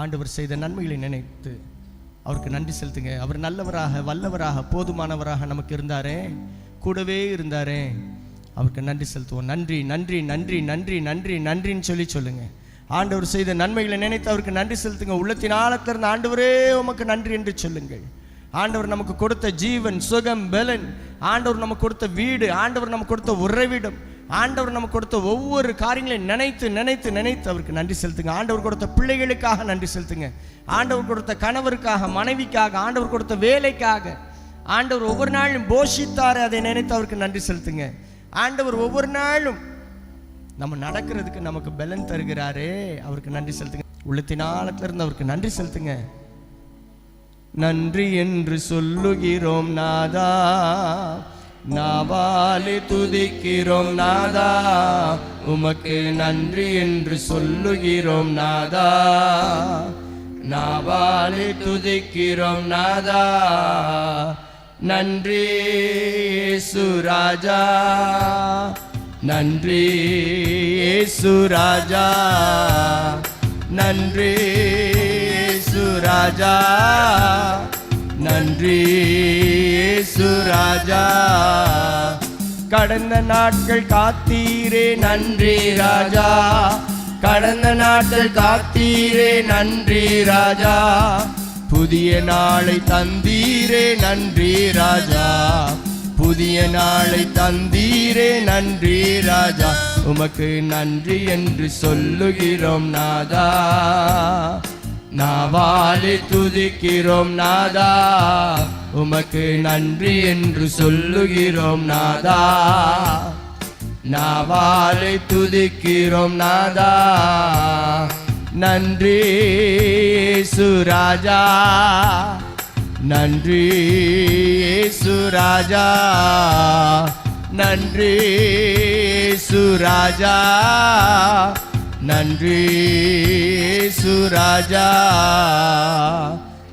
ஆண்டவர் செய்த நன்மைகளை நினைத்து அவருக்கு நன்றி செலுத்துங்க. அவர் நல்லவராக, வல்லவராக, போதுமானவராக நமக்கு இருந்தாரே, கூடவே இருந்தாரே, அவருக்கு நன்றி செலுத்துவோம். நன்றி நன்றி நன்றி நன்றி நன்றி நன்றின்னு சொல்லுங்க. ஆண்டவர் செய்த நன்மைகளை நினைத்து அவருக்கு நன்றி செலுத்துங்க. உள்ளத்தின் ஆழத்திலிருந்து ஆண்டவரே உமக்கு நன்றி என்று சொல்லுங்கள். ஆண்டவர் நமக்கு கொடுத்த ஜீவன், சுகம், பலன், ஆண்டவர் நமக்கு கொடுத்த வீடு, ஆண்டவர் நமக்கு கொடுத்த உறைவிடம், ஆண்டவர் நமக்கு கொடுத்த ஒவ்வொரு காரியங்களையும் நினைத்து நினைத்து நினைத்து அவருக்கு நன்றி செலுத்துங்க. ஆண்டவர் கொடுத்த பிள்ளைகளுக்காக நன்றி செலுத்துங்க. ஆண்டவர் கொடுத்த கணவருக்காக, மனைவிக்காக, ஆண்டவர் கொடுத்த வேலைக்காக, ஆண்டவர் ஒவ்வொரு நாளும் போஷித்தாரு, அதை நினைத்து அவருக்கு நன்றி செலுத்துங்க. ஆண்டவர் ஒவ்வொரு நாளும் நம்ம நடக்கிறதுக்கு நமக்கு பலன் தருகிறாரே, அவருக்கு நன்றி செலுத்துங்க. உள்ளத்தின் ஆழத்திலிருந்து அவருக்கு நன்றி செலுத்துங்க. நன்றி என்று சொல்லுகிறோம் நாதா, நாவாலே துதிக்கிறோம் நாதா, உமக்கு நன்றி என்று சொல்லுகிறோம் நாதா, நாவாலே துதிக்கிறோம் நாதா. நன்றி இயேசு ராஜா, நன்றி இயேசு ராஜா, நன்றி இயேசு ராஜா, நன்றி இயேசு ராஜா. கடந்த நாட்கள் காத்தீரே நன்றி ராஜா, கடந்த நாட்கள் காத்தீரே நன்றி ராஜா. புதிய நாளை தந்தீரே நன்றி ராஜா, புதிய நாளை தந்தீரே நன்றி ராஜா. உமக்கு நன்றி என்று சொல்லுகிறோம் நாதா, நாவாலே துதிக்கிறோம் நாதா, உமக்கு நன்றி என்று சொல்லுகிறோம் நாதா, நாவாலே துதிக்கிறோம் நாதா. நன்றி இயேசு ராஜா, நன்றி இயேசு ராஜா, நன்றி இயேசு ராஜா, நன்றி இயேசு ராஜா.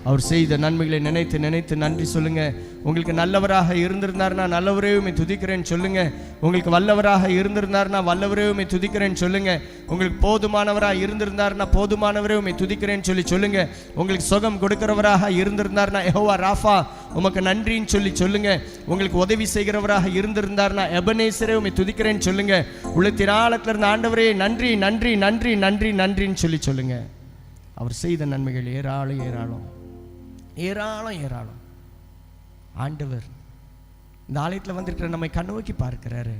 அவர் செய்த நன்மைகளை நினைத்து நினைத்து நன்றி சொல்லுங்க. உங்களுக்கு நல்லவராக இருந்திருந்தார்னா நல்லவரே உம்மை துதிக்கிறேன்னு சொல்லுங்க. உங்களுக்கு வல்லவராக இருந்திருந்தார்னா வல்லவரே உம்மை துதிக்கிறேன்னு சொல்லுங்க. உங்களுக்கு போதுமானவராக இருந்திருந்தார்னா போதுமானவரே உம்மை துதிக்கிறேன்னு சொல்லுங்க. உங்களுக்கு சுகம் கொடுக்கிறவராக இருந்திருந்தார்னா யெகோவா ராஃபா உமக்கு நன்றின்னு சொல்லுங்க. உங்களுக்கு உதவி செய்கிறவராக இருந்திருந்தார்னா எபனேசரே உம்மை துதிக்கிறேன்னு சொல்லுங்க. உள்ளத்தின் ஆழத்துல இருந்த ஆண்டவரே நன்றி நன்றி நன்றி நன்றி நன்றின்னு சொல்லுங்க. அவர் செய்த நன்மைகள் ஏராளம் ஏராளம் ஏராளம் ஏராளம். ஆண்டவர் இந்த ஆலயத்தில் வந்திருக்கிற நம்மை கண்ணோக்கி பார்க்கிறாரு.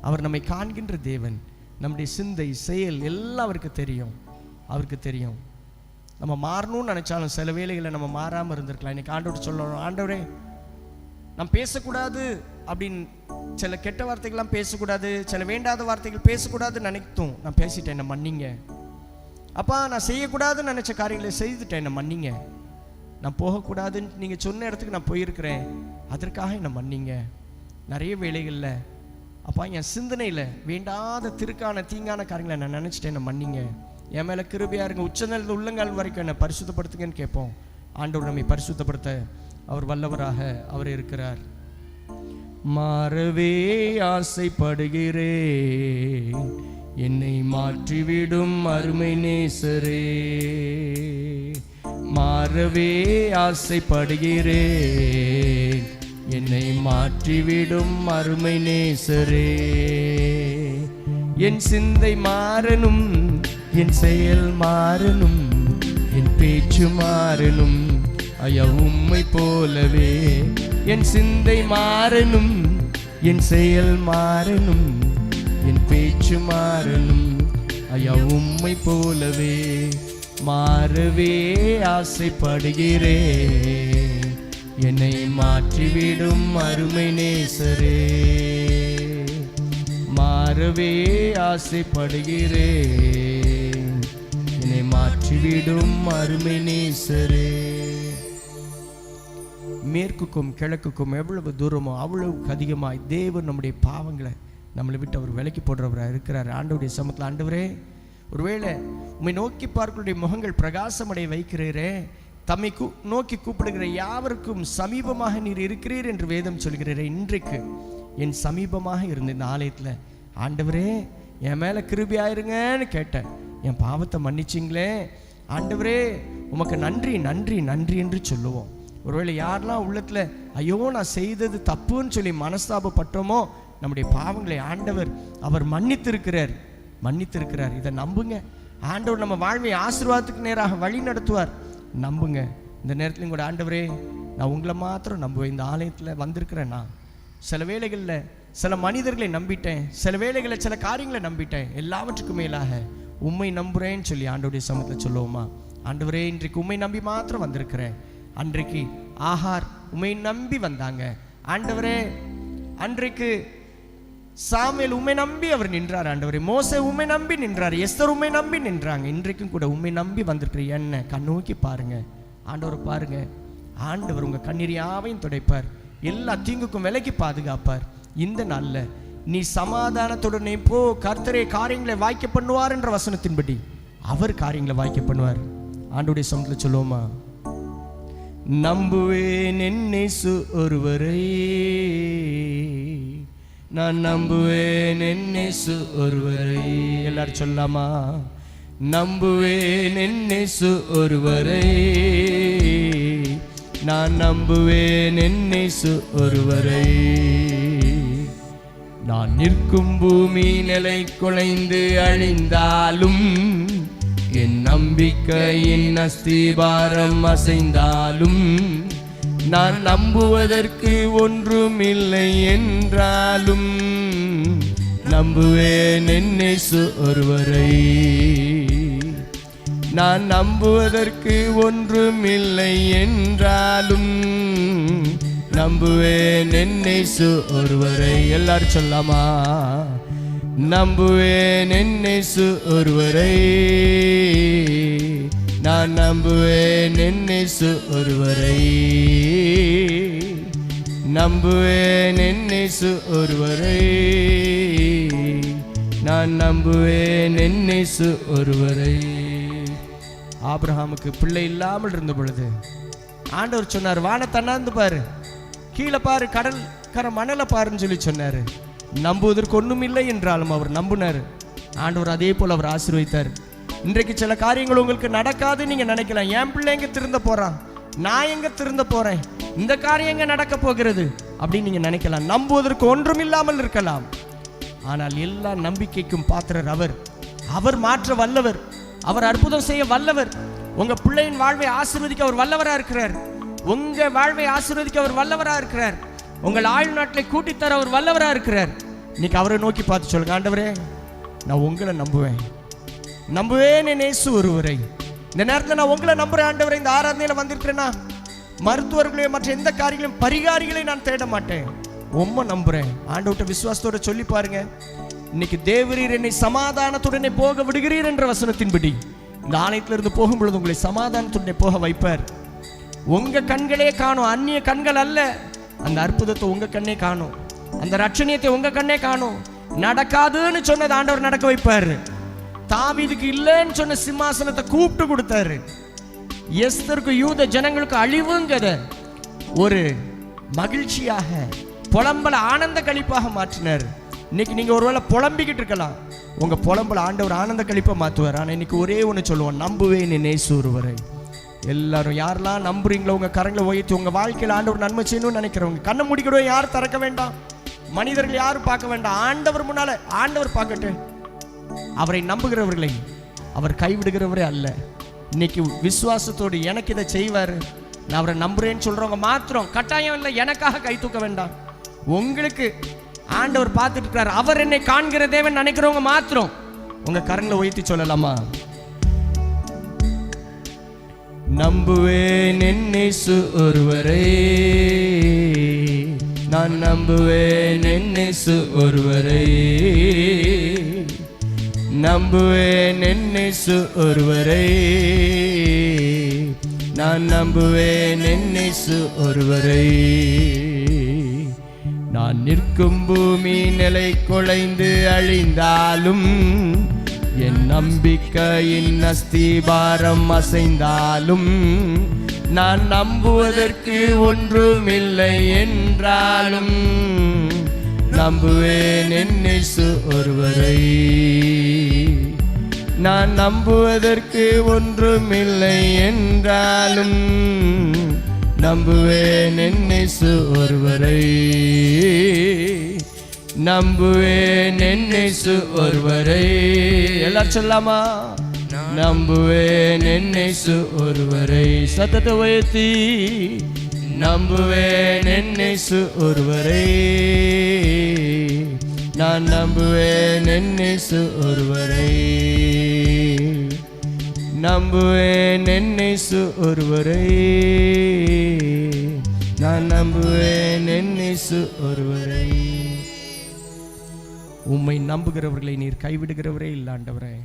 அவர் நம்மை காண்கின்ற தேவன். நம்முடைய சிந்தை, செயல் எல்லாம் அவருக்கு தெரியும். அவருக்கு தெரியும். நம்ம மாறணும்னு நினைச்சாலும் சில வேளைகளை நம்ம மாறாமல் இருந்திருக்கலாம். இன்னைக்கு ஆண்டவர் சொல்லணும், ஆண்டவரே நான் பேசக்கூடாது அப்படின்னு, சில கெட்ட வார்த்தைகள்லாம் பேசக்கூடாது, சில வேண்டாத வார்த்தைகள் பேசக்கூடாதுன்னு நினைத்தும் நான் பேசிட்டேன், என்ன மன்னிங்க. அப்பா நான் செய்யக்கூடாதுன்னு நினைச்ச காரியங்களை செய்துட்டேன், என்ன மன்னிங்க. நான் போகக்கூடாதுன்னு நீங்கள் சொன்ன இடத்துக்கு நான் போயிருக்கிறேன், அதற்காக என்னை மன்னிங்க. நிறைய வேளைகளில் அப்பா என் சிந்தனையில் வேண்டாத திருக்கான தீங்கான காரியங்களை நான் நினச்சிட்டேன், என்னை மன்னிங்க. என் மேலே கிருபையாக இருங்க. உச்சநிலை உள்ளங்கால் வரைக்கும் என்னை பரிசுத்தப்படுத்துங்கன்னு கேட்போம். ஆண்டவர் நம்மை பரிசுத்தப்படுத்த அவர் வல்லவராக அவர் இருக்கிறார். மாறவே ஆசைப்படுகிறேன், என்னை மாற்றிவிடும் அருமை நேசரே. மாறவே ஆசைப்படுகிறேன், என்னை மாற்றிவிடும் அருமை நேசரே. என் சிந்தை மாறணும், என் செயல் மாறணும், என் பேச்சு மாறணும், ஐயா உம்மை போலவே. என் சிந்தை மாறணும், என் செயல் மாறணும், என் பேச்சு மாறணும், ஐயா உம்மை போலவே. மாறவே ஆசைப்படுகிறேன், என்னை மாற்றிவிடும் அருமை நேசரே. மாறவே ஆசைப்படுகிறேன், என்னை மாற்றிவிடும் அருமை நேசரே. மேற்குக்கும் கிழக்குக்கும் எவ்வளவு தூரமோ அவ்வளவுக்கு அதிகமாய் தேவன் நம்முடைய பாவங்களை நம்மளை விட்டு அவர் விலக்கி போடுறவராக இருக்கிறார். ஆண்டவருடைய சமூகத்தில், ஆண்டவரே ஒருவேளை உம்மை நோக்கி பார்க்கக்கூடிய முகங்கள் பிரகாசமடைய வைக்கிறீரே, தம்மை நோக்கி கூப்பிடுகிற யாவருக்கும் சமீபமாக நீர் இருக்கிறீர் என்று வேதம் சொல்கிறீரே. இன்றைக்கு என் சமீபமாக இருந்த இந்த ஆலயத்தில் ஆண்டவரே என் மேலே கிருபையாயிருங்கன்னு கேட்டேன். என் பாவத்தை மன்னிச்சிங்களே, ஆண்டவரே உமக்கு நன்றி நன்றி நன்றி என்று சொல்லுவோம். ஒருவேளை யாரெல்லாம் உள்ளத்துல ஐயோ நான் செய்தது தப்புன்னு சொல்லி மனஸ்தாபப்பட்டோமோ, நம்முடைய பாவங்களை ஆண்டவர் அவர் மன்னித்திருக்கிறார். இதை நம்புங்க. ஆண்டவர் நம்ம வாழ்வை ஆசீர்வாதத்துக்கு நேராக வழி நடத்துவார். நம்புங்க. இந்த நேரத்துலையும் கூட ஆண்டவரே நான் உங்களை மாத்திரம் நம்புவேன். இந்த ஆலயத்தில் வந்திருக்கிறேன். நான் சில வேளைகளில் சில மனிதர்களை நம்பிட்டேன், சில வேளைகளில் சில காரியங்களை நம்பிட்டேன். எல்லாவற்றுக்கும் மேலாக உம்மை நம்புறேன்னு சொல்லி ஆண்டவருடைய சமூகத்தில் சொல்லுவோமா? ஆண்டவரே இன்றைக்கு உம்மை நம்பி மாத்திரம் வந்திருக்கிறேன். அன்றைக்கு ஆகார் உம்மை நம்பி வந்தாங்க. ஆண்டவரே அன்றைக்கு சாமுவேல் உம்மை நம்பி அவர் நின்றார். ஆண்டவரே மோசே உம்மை நம்பி நின்றார். எஸ்தர் உம்மை நம்பி நின்றாங்க. இன்றைக்கும் கூட உம்மை நம்பி வந்திருக்கிற என்ன கண்ணோக்கி பாருங்க. ஆண்டவர் பாருங்க. ஆண்டவர் உங்க கண்ணீர் யாவையும் துடைப்பார். எல்லா தீங்குக்கும் விலக்கி பாதுகாப்பார். இந்த நாள்ல நீ சமாதானத்துடனே போ, கர்த்தரே காரியங்களை வாய்க்க பண்ணுவார் என்ற வசனத்தின்படி அவர் காரியங்களை வாய்க்க பண்ணுவார். ஆண்டவருடைய சமூகத்தில் சொல்லுவோமா? நம்புவேன் என் இயேசு ஒருவரை, நான் நம்புவேன் என் இயேசு ஒருவரை. எல்லாரும் சொல்லாமா? நம்புவேன் என் இயேசு ஒருவரை, நான் நம்புவேன் என் இயேசு ஒருவரை. நான் நிற்கும் பூமி நிலை குலைந்து அழிந்தாலும், என் நம்பிக்கையின் அஸ்திபாரம் அசைந்தாலும், நான் நம்புவதற்கு ஒன்றும் இல்லை என்றாலும், நம்புவேன் என் இயேசு ஒருவரை. நான் நம்புவதற்கு ஒன்றும் இல்லை என்றாலும், நம்புவேன் என் இயேசு ஒருவரை. எல்லாரும் சொல்லாமா? நம்புவேன் என் இயேசு ஒருவரை, நான் நம்புவேன் என் இயேசு ஒருவரை. நம்புவேன் என் இயேசு ஒருவரை, நான் நம்புவேன் என் இயேசு ஒருவரை. ஆபிரகாமுக்கு பிள்ளை இல்லாமல் இருந்த பொழுது ஆண்டவர் சொன்னார், வானத்தை அண்ணாந்து பாரு, கீழே பாரு, கடல் கரை மணலை பாருன்னு சொல்லி சொன்னார். நம்புவதற்கு ஒன்றும் இல்லை என்றாலும் அவர் நம்பினார். ஆண்டவர் அதே போல் அவர் ஆசீர்வதித்தார். இன்றைக்கு சில காரியங்கள் உங்களுக்கு நடக்காது நீங்க நினைக்கலாம். என் பிள்ளை எங்க திருந்த போறான், நான் எங்க திருந்த போறேன், இந்த காரியம் எங்க நடக்க போகிறது அப்படின்னு நீங்க நினைக்கலாம். நம்புவதற்கு ஒன்றும் இல்லாமல் இருக்கலாம். ஆனால் எல்லா நம்பிக்கைக்கும் பாத்திரர் அவர். அவர் மாற்ற வல்லவர், அவர் அற்புதம் செய்ய வல்லவர். உங்க பிள்ளையின் வாழ்வை ஆசீர்வதிக்க அவர் வல்லவரா இருக்கிறார். உங்க வாழ்வை ஆசீர்வதிக்க அவர் வல்லவரா இருக்கிறார். உங்கள் ஆயுள் நாட்களை கூட்டித்தர அவர் வல்லவரா இருக்கிறார். இன்னைக்கு அவரை நோக்கி பார்த்து சொல்லுங்க, ஆண்டவரே நான் உங்களை நம்புவேன், நம்புவேன் என் இயேசு ஒருவரை. இந்த நேரத்தில் நான் உங்களை நம்புறேன் ஆண்டவரே. இந்த ஆராதனையில வந்திருக்கிறேன்னா மருத்துவர்களையும் மற்ற எந்த காரியங்களையும் பரிகாரிகளையும் நான் தேட மாட்டேன், உம்மை நம்புறேன். ஆண்டவர்கிட்ட விசுவாசத்தோட சொல்லி பாருங்க. இன்னைக்கு தேவரீர் என்னை சமாதானத்துடனே போக விடுகிறீர் என்ற வசனத்தின்படி இந்த ஆலயத்திலிருந்து போகும் பொழுது உங்களை சமாதானத்துடனே போக வைப்பார். உங்க கண்களே காணும், அந்நிய கண்கள் அல்ல. அந்த அற்புதத்தை உங்க கண்ணே காணும், அந்த ரட்சணியத்தை உங்க கண்ணே காணும். நடக்காதுன்னு சொன்னது ஆண்டவர் நடக்க வைப்பாரு. தாவீதுக்கு இல்லைன்னு சொன்ன சிம்மாசனத்தை கூப்பிட்டு கொடுத்தாரு. எஸ்தருக்கு யூத ஜனங்களுக்கு அழிவுங்கத ஒரு மகிழ்ச்சியாக, புலம்பல ஆனந்த கழிப்பாக மாற்றினார். இன்னைக்கு நீங்க ஒருவேளை புலம்பிக்கிட்டு இருக்கலாம், உங்க புலம்பல ஆண்டவர் ஆனந்த கழிப்பை மாற்றுவார். ஆனால் இன்னைக்கு ஒரே ஒன்று சொல்லுவோம், நம்புவேன் என் இயேசு ஒருவரை. எல்லாரும் யாரெல்லாம் நம்புறீங்களோ உங்க கரங்களை உயர்த்தி உங்க வாழ்க்கையில் ஆண்டவர் நன்மை செய்யணும்னு நினைக்கிறவங்க கண்ணை முடிக்கிடுவோம். யாரும் திறக்க வேண்டாம், மனிதர்கள் யாரும் பார்க்க வேண்டாம். ஆண்டவர் முன்னால ஆண்டவர் பார்க்கட்டும். அவரை நம்புகிறவர்களை அவர் கைவிடுகிறவரே அல்ல. இன்னைக்கு விசுவாசத்தோடு எனக்கு இதை செய்வாரு, நான் அவரை நம்புறேன்னு சொல்றவங்க மாத்திரம் கட்டாயம் இல்லை, எனக்காக கை தூக்க வேண்டாம். உங்களுக்கு ஆண்டவர் பார்த்துட்டு இருக்கிறார், அவர் என்னை காண்கிற தேவன் நினைக்கிறவங்க மாத்திரம் உங்க கரங்களை உயர்த்தி சொல்லலாமா? நம்புவேன் என் இயேசு ஒருவரை, நான் நம்புவேன் என் இயேசு ஒருவரை. நம்புவேன் என் இயேசு ஒருவரை, நான் நம்புவேன் என் இயேசு ஒருவரை. நான் நிற்கும் பூமி நிலை குலைந்து அழிந்தாலும், என் நம்பிக்கையின் அஸ்திபாரம் அசைந்தாலும், நான் நம்புவதற்கு ஒன்றுமில்லை என்றாலும், நம்புவேன் என் இயேசு ஒருவரை. நான் நம்புவதற்கு ஒன்றுமில்லை என்றாலும் நம்புவேன் என்னேசு ஒருவரை, நம்புவேன் என்னேசு ஒருவரை. எல்லாரும் சொல்லாமா? நம்புவேன் என்னேசு ஒருவரை. சத்தத்தை உயர்த்தி நம்புவேன் என்னேசு ஒருவரை, நான் நம்புவேன் என்னேசு ஒருவரை, நம்புவேன் என்னேசு ஒருவரை, நான் நம்புவேன் என்னேசு ஒருவரை. உம்மை நம்புகிறவர்களை நீர் கைவிடுகிறவரே இல்லை ஆண்டவரே.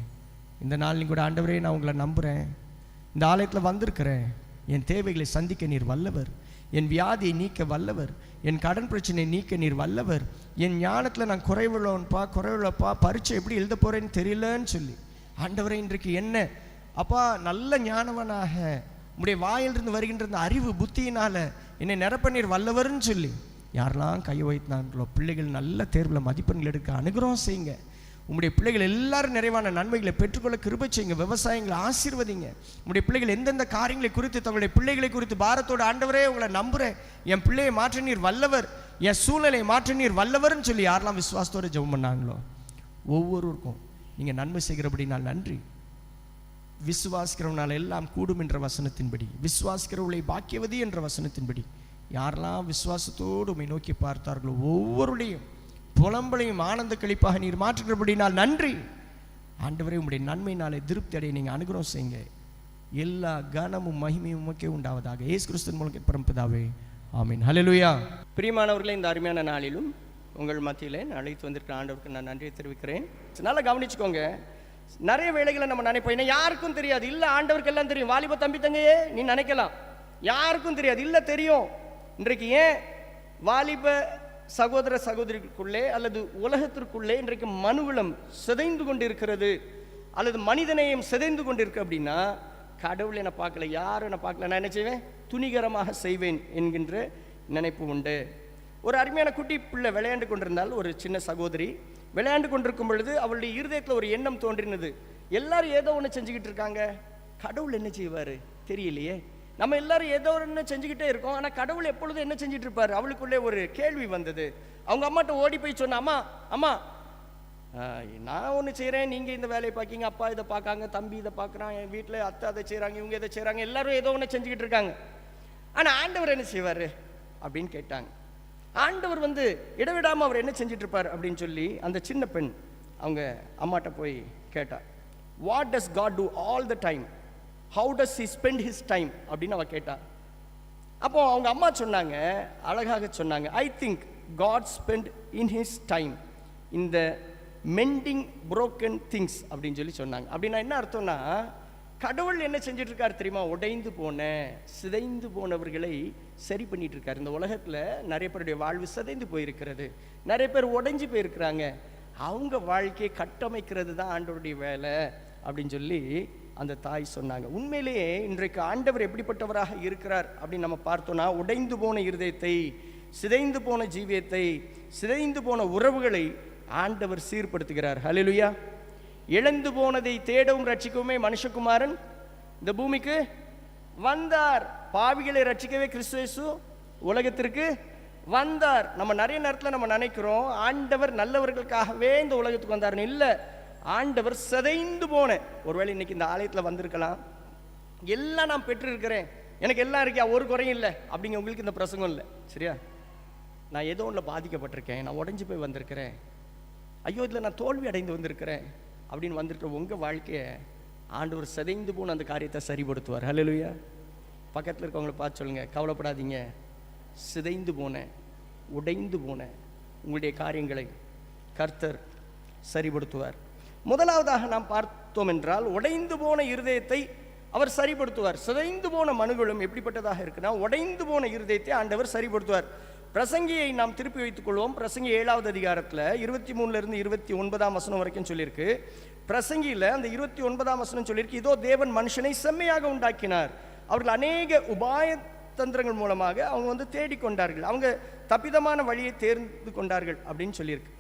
இந்த நாள் கூட ஆண்டவரே நான் உங்களை நம்புகிறேன். இந்த ஆலயத்தில் வந்திருக்கிறேன். என் தேவைகளை சந்திக்க நீர் வல்லவர், என் வியாதியை நீக்க வல்லவர், என் கடன் பிரச்சனையை நீக்க நீர் வல்லவர். என் ஞானத்தில் நான் குறைவுள்ளப்பா, பரீட்சை எப்படி எழுத போகிறேன்னு தெரியலன்னு சொல்லி ஆண்டவரே இன்றைக்கு என்ன அப்பா நல்ல ஞானவனாக உம்முடைய வாயிலிருந்து வருகின்ற அந்த அறிவு புத்தியினால் என்னை நிரப்ப நீர் வல்லவர்னு சொல்லி யாரெல்லாம் கையை வைத்தாங்களோ பிள்ளைகள் நல்ல தேர்வில் மதிப்பெண்கள் எடுக்க அனுகிரகம் செய்யுங்க. உங்களுடைய பிள்ளைகள் எல்லாரும் நிறைவான நன்மைகளை பெற்றுக்கொள்ள கிருபை செய்யுங்க. விவசாயிகளை ஆசீர்வதிங்க. உங்களுடைய பிள்ளைகள் எந்தெந்த காரியங்களை குறித்து தங்களுடைய பிள்ளைகளை குறித்து பாரத்தோடு ஆண்டவரே உங்களை நம்புகிறேன், என் பிள்ளையை மாற்ற நீர் வல்லவர், என் சூழ்நிலையை மாற்ற நீர் வல்லவர்னு சொல்லி யாரெல்லாம் விசுவாசத்தோடு ஜெபம் பண்ணாங்களோ ஒவ்வொருவருக்கும் நீங்கள் நன்மை செய்கிறபடி நான் நன்றி. விசுவாசிக்கிறவனால் எல்லாம் கூடும் என்ற வசனத்தின்படி, விசுவாசிக்கிறவர்களை பாக்கியவதி என்ற வசனத்தின்படி யாரெல்லாம் விசுவாசத்தோடு உம்மை நோக்கி பார்த்தார்களோ ஒவ்வொருடையும் புலம்பலையும் ஆனந்த கழிப்பாக நீர் மாற்றுகிறபடி நான் நன்றி. ஆண்டவரே உம்முடைய நன்மையினாலே திருப்தி அடைய நீங்கள் அனுகிரகம் செய்யுங்க. எல்லா கனமும் மகிமையும் உமக்கே உண்டாவதாக. இயேசு கிறிஸ்துவின் மூலம் பரம்பதாவே ஆமீன். ஹல்லேலூயா. பிரியமானவர்களே, இந்த அருமையான நாளிலும் உங்கள் மத்தியிலே அழைத்து வந்திருக்கிற ஆண்டவருக்கு நான் நன்றியை தெரிவிக்கிறேன். நல்லா கவனிச்சுக்கோங்க. நிறைய வேளைகளை நம்ம நினைப்போம், ஏன்னா யாருக்கும் தெரியாது. இல்லை, ஆண்டவருக்கு எல்லாம் தெரியும். வாலிப தம்பி தங்கையே நீ நினைக்கலாம் யாருக்கும் தெரியாது. இல்லை, தெரியும். இன்றைக்கு ஏன் வாலிப சகோதர சகோதரிக்குள்ளே அல்லது உலகத்திற்குள்ளே இன்றைக்கு மனுகுலம் சிதைந்து கொண்டிருக்கிறது அல்லது மனிதனையும் சிதைந்து கொண்டிருக்கு அப்படின்னா, கடவுள் என்னை பார்க்கல, யாரும் என்னை பார்க்கல, நான் என்ன செய்வேன், துணிகரமாக செய்வேன் என்கின்ற நினைப்பு உண்டு. ஒரு அருமையான குட்டி பிள்ளை விளையாண்டு கொண்டிருந்தால், ஒரு சின்ன சகோதரி விளையாண்டு கொண்டிருக்கும் பொழுது அவளுடைய இருதயத்தில் ஒரு எண்ணம் தோன்றினது. எல்லாரும் ஏதோ ஒன்று செஞ்சுக்கிட்டு இருக்காங்க, கடவுள் என்ன செய்வார் தெரியலையே. நம்ம எல்லாரும் ஏதோ ஒன்று செஞ்சுக்கிட்டே இருக்கோம், ஆனால் கடவுள் எப்பொழுதும் என்ன செஞ்சுட்டு இருப்பார். அவளுக்குள்ளே ஒரு கேள்வி வந்தது. அவங்க அம்மாட்ட ஓடி போய் சொன்ன, அம்மா அம்மா நான் ஒன்று செய்கிறேன், நீங்கள் இந்த வேலையை பார்க்கிங்க, அப்பா இதை பார்க்காங்க, தம்பி இதை பார்க்குறான், என் வீட்டில் அத்தை அதை செய்கிறாங்க, இவங்க இதை செய்கிறாங்க, எல்லாரும் ஏதோ ஒன்று செஞ்சுக்கிட்டு இருக்காங்க, ஆனால் ஆண்டவர் என்ன செய்வார் அப்படின்னு கேட்டாங்க. ஆண்டவர் இடைவிடாமல் அவர் என்ன செஞ்சிட்டு இருப்பார் அப்படின்னு சொல்லி அந்த சின்ன பெண் அவங்க அம்மாட்ட போய் கேட்டார். What does God do all the time, how does he spend his time அப்படின்னு அவ கேட்டா. அப்போ அவங்க அம்மா சொன்னாங்க, அழகாக சொன்னாங்க, I think God spend in his time in the mending broken things அப்படின்னு சொல்லி சொன்னாங்க. அப்படின்னா என்ன அர்த்தம்னா, கடவுள் என்ன செஞ்சுட்டு இருக்காரு தெரியுமா, உடைந்து போன சிதைந்து போனவர்களை சரி பண்ணிட்டு இருக்காரு. இந்த உலகத்தில் நிறைய பேருடைய வாழ்வு சிதைந்து போயிருக்கிறது, நிறைய பேர் உடைஞ்சு போயிருக்கிறாங்க, அவங்க வாழ்க்கையை கட்டமைக்கிறது தான் ஆண்டவருடைய வேலை அப்படின்னு சொல்லி அந்த தாய் சொன்னாங்க. உண்மையிலேயே இன்றைக்கு ஆண்டவர் எப்படிப்பட்டவராக இருக்கிறார் அப்படின்னு நம்ம பார்த்தோம்னா, உடைந்து போன இருதயத்தை, சிதைந்து போன ஜீவியத்தை, சிதைந்து போன உறவுகளை ஆண்டவர் சீர்படுத்துகிறார். ஹல்லேலூயா. இழந்து போனதை தேடவும் ரட்சிக்கவுமே மனுஷகுமாரன் இந்த பூமிக்கு வந்தார். பாவிகளை ரட்சிக்கவே கிறிஸ்து இயேசு உலகத்திற்கு வந்தார். நம்ம நிறைய நேரத்தில் நம்ம நினைக்கிறோம் ஆண்டவர் நல்லவர்களுக்காகவே இந்த உலகத்துக்கு வந்தார்னு. இல்லை, ஆண்டவர் சிதைந்து போன, ஒருவேளை இன்னைக்கு இந்த ஆலயத்தில் வந்திருக்கலாம், எல்லாம் நான் பெற்றிருக்கிறேன், எனக்கு எல்லாம் இருக்கியா, ஒரு குறையும் இல்லை அப்படிங்க உங்களுக்கு இந்த பிரசங்கம் இல்லை, சரியா? நான் ஏதோ ஒன்றில் பாதிக்கப்பட்டிருக்கேன், நான் உடஞ்சி போய் வந்திருக்கிறேன், ஐயோ இதில் நான் தோல்வி அடைந்து வந்திருக்கிறேன் அப்படின்னு வந்திருக்கிற உங்கள் வாழ்க்கையை ஆண்டவர் சிதைந்து போன அந்த காரியத்தை சரிப்படுத்துவார். ஹல்லேலூயா. பக்கத்தில் இருக்கவங்களை பார்த்து சொல்லுங்கள், கவலைப்படாதீங்க, சிதைந்து போன உடைந்து போன உங்களுடைய காரியங்களை கர்த்தர் சரிப்படுத்துவார். முதலாவதாக நாம் பார்த்தோம் என்றால், உடைந்து போன இருதயத்தை அவர் சரிப்படுத்துவார். சிதைந்து போன மனுகளும் எப்படிப்பட்டதாக இருக்குன்னா, உடைந்து போன இருதயத்தை ஆண்டவர் சரிப்படுத்துவார். பிரசங்கியை நாம் திருப்பி வைத்துக் கொள்வோம். பிரசங்கி 7வது அதிகாரத்தில் 23 29 வசனம் வரைக்கும் சொல்லியிருக்கு. பிரசங்கியில் அந்த 29 வசனம் சொல்லியிருக்கு, இதோ தேவன் மனுஷனை செம்மையாக உண்டாக்கினார், அவர்கள் அநேக உபாய தந்திரங்கள் மூலமாக அவங்க தேடிக்கொண்டார்கள், அவங்க தப்பிதமான வழியை தேர்ந்து கொண்டார்கள் அப்படின்னு சொல்லியிருக்கு.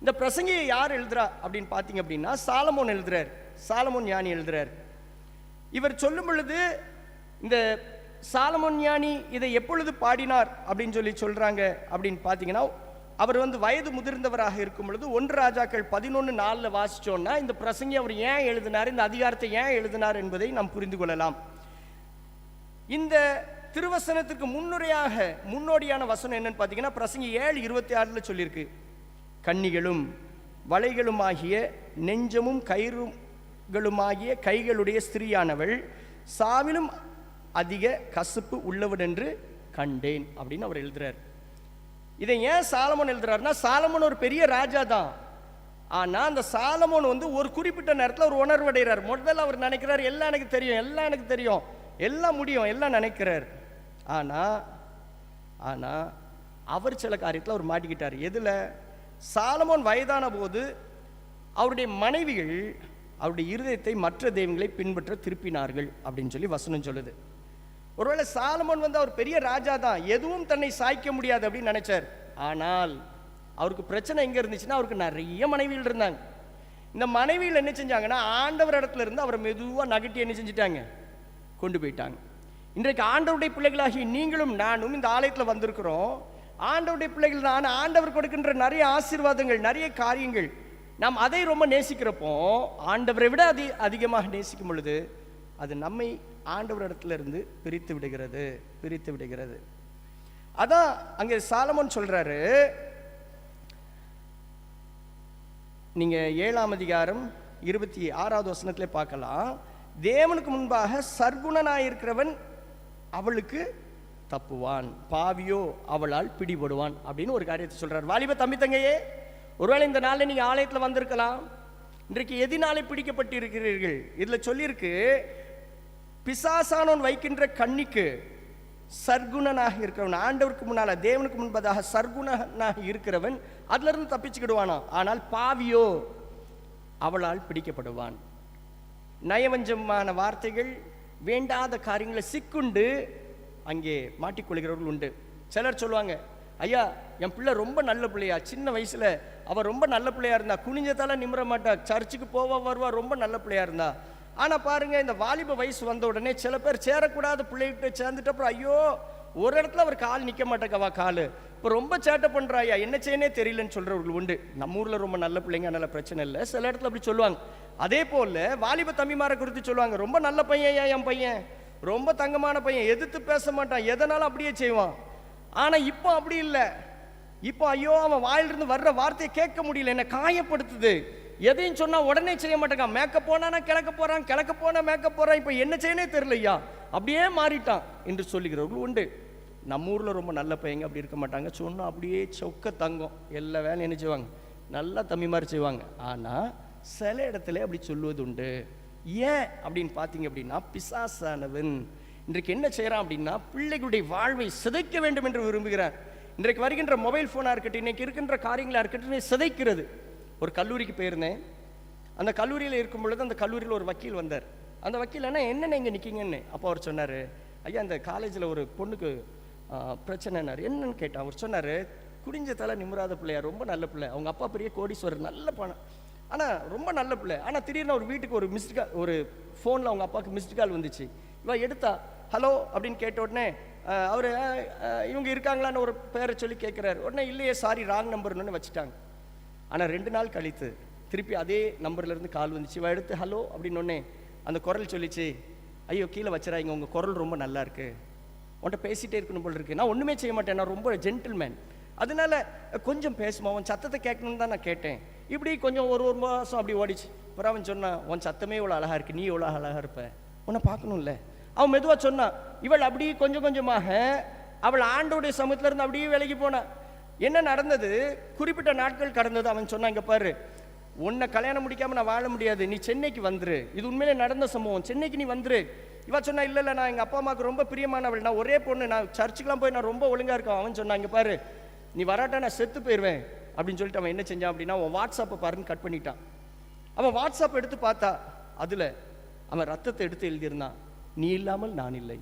இந்த பிரசங்கியை யார் எழுதுறா அப்படின்னு பார்த்தீங்க அப்படின்னா, சாலமோன் எழுதுறார். சாலமோன் ஞானி எழுதுறார். இவர் சொல்லும் பொழுது இந்த சாலமோன் ஞானி இதை எப்பொழுது பாடினார் அப்படின்னு சொல்லி சொல்றாங்க அப்படின்னு பார்த்தீங்கன்னா, அவர் வயது முதிர்ந்தவராக இருக்கும் பொழுது 1 ராஜாக்கள் 11:4 வாசிச்சோன்னா இந்த பிரசங்கி அவர் ஏன் எழுதினார், இந்த அதிகாரத்தை ஏன் எழுதினார் என்பதை நாம் புரிந்து கொள்ளலாம். இந்த திருவசனத்திற்கு முன்னோடியான வசனம் என்னன்னு பார்த்தீங்கன்னா, பிரசங்கி 7:26 சொல்லியிருக்கு, கன்னிகளும் வளைகளுமாகிய நெஞ்சமும் கயிறுகளுமாகிய கைகளுடைய ஸ்திரீயானவள் சாவிலும் அதிக கசப்பு உள்ளவன் என்று கண்டேன் அப்படின்னு அவர் எழுதுறார். இதை ஏன் சாலமோன் எழுதுறாருன்னா, சாலமோன் ஒரு பெரிய ராஜா தான். ஆனா அந்த சாலமோன் ஒரு குறிப்பிட்ட நேரத்தில் ஒரு உணர்வு அடைகிறார். முதல்ல அவர் நினைக்கிறார், எல்லாம் எனக்கு தெரியும், எல்லாம் முடியும், எல்லாம் நினைக்கிறார். ஆனா அவர் சில காரியத்தில் அவர் மாட்டிக்கிட்டார். எதுல? சாலமோன் வயதான போது அவருடைய மனைவிகள் அவருடைய இருதயத்தை மற்ற தெய்வங்களை பின்பற்ற திருப்பினார்கள் அப்படின்னு சொல்லி வசனம் சொல்லுது. ஒருவேளை சாலமோன் அவர் பெரிய ராஜா தான், எதுவும் தன்னை சாய்க்க முடியாது அப்படின்னு நினைச்சார். ஆனால் அவருக்கு பிரச்சனை எங்க இருந்துச்சுன்னா, அவருக்கு நிறைய மனைவிகள் இருந்தாங்க. இந்த மனைவிகள் என்ன செஞ்சாங்கன்னா, ஆண்டவர் இடத்துல இருந்து அவரை மெதுவா நகட்டி என்ன செஞ்சிட்டாங்க, கொண்டு போயிட்டாங்க. இன்றைக்கு ஆண்டவருடைய பிள்ளைகளாகி நீங்களும் நானும் இந்த ஆலயத்தில் வந்திருக்கிறோம். ஆண்டவருடைய பிள்ளைகள் தான். ஆண்டவர் கொடுக்கின்ற நிறைய ஆசீர்வாதங்கள், நிறைய காரியங்கள், நாம் அதை ரொம்ப நேசிக்கிறப்போ, ஆண்டவரை விட அதிகமாக நேசிக்கும் பொழுது அது நம்மை ஆண்டவர் இடத்துல இருந்து பிரித்து விடுகிறது. அதான் அங்கே சாலமோன் சொல்றாரு. நீங்க 7ஆம் அதிகாரம் 26வது வசனத்திலே பார்க்கலாம், தேவனுக்கு முன்பாக சர்க்குணனாயிருக்கிறவன் அவளுக்கு தப்புவான், பாவியோ அவளால் பிடிபடுவான் அப்படின்னு ஒரு காரியத்தை சொல்றார். வாலிப தம்பி தங்கையே, ஒருவேளை இந்த நாளில் நீங்க ஆலயத்தில் வந்திருக்கலாம். இன்றைக்கு எதினாலே பிடிக்கப்பட்டு இருக்கிறீர்கள்? இதுல சொல்லியிருக்கு, பிசாசானவன் வைக்கின்ற கண்ணிக்கு சர்க்குணனாக இருக்கிறவன், ஆண்டவருக்கு முன்னால தேவனுக்கு முன்பதாக சர்க்குணனாக இருக்கிறவன் அதுல இருந்து தப்பிச்சுக்கிடுவானா, ஆனால் பாவியோ அவளால் பிடிக்கப்படுவான். நயவஞ்சமான வார்த்தைகள், வேண்டாத காரியங்களை சிக்குண்டு அங்கே மாட்டிக்கொள்கிறவர்கள் உண்டு. சிலர் சொல்லுவாங்க, ஐயா என் பிள்ளை ரொம்ப நல்ல பிள்ளையா, சின்ன வயசுல அவ ரொம்ப நல்ல பிள்ளையா இருந்தா, குனிஞ்சதால நிமிர மாட்டா, சர்ச்சுக்கு போவா வருவா, ரொம்ப நல்ல பிள்ளையா இருந்தா. ஆனா பாருங்க, இந்த வாலிப வயசு வந்த உடனே சில பேர் சேரக்கூடாத பிள்ளைகிட்ட சேர்ந்துட்டு அப்புறம் ஐயோ ஒரு இடத்துல அவர் கால் நிக்க மாட்டேக்கவா, காலு இப்போ ரொம்ப சேட்டை பண்றாயா, என்ன செய்யனே தெரியலன்னு சொல்றவர்கள் உண்டு. நம்ம ஊர்ல ரொம்ப நல்ல பிள்ளைங்க, நல்ல பிரச்சனை இல்லை. சில இடத்துல அப்படி சொல்லுவாங்க. அதே போல வாலிப தம்பிமாரை குறித்து சொல்லுவாங்க, ரொம்ப நல்ல பையன் என் பையன், ரொம்ப தங்கமான பையன், எதிர்த்து பேச மாட்டான், எதனாலும் அப்படியே செய்வான். ஆனா இப்போ அப்படி இல்லை. இப்போ ஐயோ அவன் வாயிலிருந்து வர்ற வார்த்தையை கேட்க முடியல, என்ன காயப்படுத்துது, எதையும் சொன்னா உடனே செய்ய மாட்டேங்கான், மேக்கப் போனா கிழக்க போறான், கிழக்க போனா மேக்கப் போறான், இப்போ என்ன செய்யனே தெரியலையா, அப்படியே மாறிட்டான் என்று சொல்லுகிறவர்கள் உண்டு. நம்ம ஊர்ல ரொம்ப நல்ல பையங்க அப்படி இருக்க மாட்டாங்க, சொன்னா அப்படியே சொக்க தங்கம், எல்லா வேலையும் என்ன செய்வாங்க, நல்லா தம்பி மாதிரி செய்வாங்க. ஆனா சில இடத்துல அப்படி சொல்லுவது உண்டு. ஏன் அப்படின்னு பார்த்தீங்க அப்படின்னா, பிசாசானவன் இன்றைக்கு என்ன செய்யறான் அப்படின்னா, பிள்ளைகளுடைய வாழ்வை சிதைக்க வேண்டும் என்று விரும்புகிறான். இன்றைக்கு வருகின்ற மொபைல் ஃபோனாக இருக்கட்டும், இன்னைக்கு இருக்கின்ற காரியங்களாக இருக்கட்டும், சிதைக்கிறது. ஒரு கல்லூரிக்கு போயிருந்தேன். அந்த கல்லூரியில் இருக்கும் பொழுது அந்த கல்லூரியில் ஒரு வக்கீல் வந்தார். அந்த வக்கீல் என்னென்ன இங்கே நிற்கிங்கன்னு. அப்போ அவர் சொன்னார், ஐயா அந்த காலேஜில் ஒரு பொண்ணுக்கு பிரச்சனைனார். என்னன்னு கேட்டால் அவர் சொன்னார், குடிஞ்ச தலை நிமிராத பிள்ளையா, ரொம்ப நல்ல பிள்ளை, அவங்க அப்பா பெரிய கோடீஸ்வரர், நல்ல பணம், ஆனால் ரொம்ப நல்ல பிள்ளை. ஆனால் திடீர்னு ஒரு வீட்டுக்கு ஒரு மிஸ்டு கால், ஒரு ஃபோனில் அவங்க அப்பாவுக்கு மிஸ்டு கால் வந்துச்சு. இவ எடுத்தா ஹலோ அப்படின்னு கேட்ட உடனே அவர் இவங்க இருக்காங்களான்னு ஒரு பேரை சொல்லி கேட்குறாரு. உடனே இல்லையே சாரி ராங் நம்பர்னு வச்சுட்டாங்க. ஆனால் 2 நாள் கழித்து திருப்பி அதே நம்பர்லேருந்து கால் வந்துச்சு. இவ எடுத்து ஹலோ அப்படின்னொடனே அந்த குரல் சொல்லிச்சு, ஐயோ கீழே வச்சுறாங்க, உங்கள் குரல் ரொம்ப நல்லா இருக்கு, உன்கிட்ட பேசிகிட்டே இருக்கணும் போல் இருக்கு, நான் ஒன்றுமே செய்ய மாட்டேன், நான் ரொம்ப ஜென்டில்மேன், அதனால கொஞ்சம் பேசுமா, உன் சத்தத்தை கேட்கணும்னு தான் நான் கேட்டேன். இப்படி கொஞ்சம் ஒரு மாதம் அப்படி ஓடிச்சு. அப்புறம் அவன் சொன்னான், உன் சத்தமே இவ்வளோ அழகாக இருக்கு, நீ எவ்வளோ அழகாக இருப்ப, உன்னை பார்க்கணும்ல. அவன் மெதுவாக சொன்னான். இவள் அப்படி கொஞ்சம் கொஞ்சமாக அவள் ஆண்டோடைய சமூகத்தில் இருந்து அப்படியே விலகி போனான். என்ன நடந்தது? குறிப்பிட்ட நாட்கள் கடந்தது. அவன் சொன்னான், இங்கே பாரு, உன்னை கல்யாணம் முடிக்காமல் நான் வாழ முடியாது, நீ சென்னைக்கு வந்துரு, இது உண்மையிலே நடந்த சம்பவம், சென்னைக்கு நீ வந்துரு. இவ சொன்னா, இல்லை இல்லை நான் எங்கள் அப்பா அம்மாவுக்கு ரொம்ப பிரியமானவள், நான் ஒரே பொண்ணு, நான் சர்ச்சுக்கெலாம் போய் நான் ரொம்ப ஒழுங்காக இருக்கேன். அவன் சொன்னான், இங்கே பாரு, நீ வராட்டா நான் செத்து போயிடுவேன் அப்படின்னு சொல்லிட்டு அவன் என்ன செஞ்சான் அப்படின்னா, அவன் வாட்ஸ்அப்பை பாருன்னு கட் பண்ணிட்டான். அவன் வாட்ஸ்அப் எடுத்து பார்த்தா அதில் அவன் ரத்தத்தை எடுத்து எழுதியிருந்தான், நீ இல்லாமல் நான் இல்லை,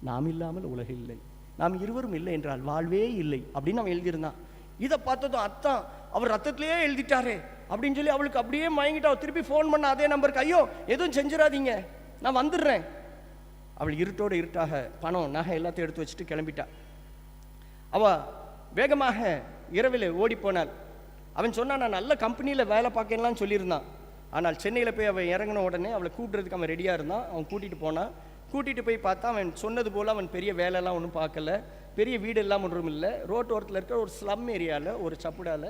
நாம் இல்லாமல் உலகம் இல்லை, நாம் இருவரும் இல்லை என்றால் வாழ்வே இல்லை அப்படின்னு அவன் எழுதியிருந்தான். இதை பார்த்ததும் அத்தான் அவர் ரத்தத்திலேயே எழுதிட்டாரே, அப்படின்னு சொல்லி அவளுக்கு அப்படியே மயங்கிட்டா. திருப்பி ஃபோன் பண்ண அதே நம்பருக்கு, ஐயோ எதுவும் செஞ்சிடாதீங்க, நான் வந்துடுறேன். அவள் இருட்டோடு இருட்டாக பணம் நகை எல்லாத்தையும் எடுத்து வச்சுட்டு கிளம்பிட்டா. அவள் வேகமாக இரவில் ஓடி போனாள். அவன் சொன்னான், நான் நல்ல கம்பெனியில் வேலை பார்க்கலான்னு சொல்லியிருந்தான். ஆனால் சென்னையில் போய் அவன் இறங்கின உடனே அவளை கூப்பிட்றதுக்கு அவன் ரெடியாக இருந்தான். அவன் கூட்டிகிட்டு போனான். கூட்டிகிட்டு போய் பார்த்தா அவன் சொன்னது போல் அவன் பெரிய வேலையெல்லாம் ஒன்றும் பார்க்கல, பெரிய வீடு எல்லாம் ஒன்றும் இல்லை. ரோட்டு ஓரத்தில் இருக்கிற ஒரு ஸ்லம் ஏரியாவில் ஒரு சப்புடாவில்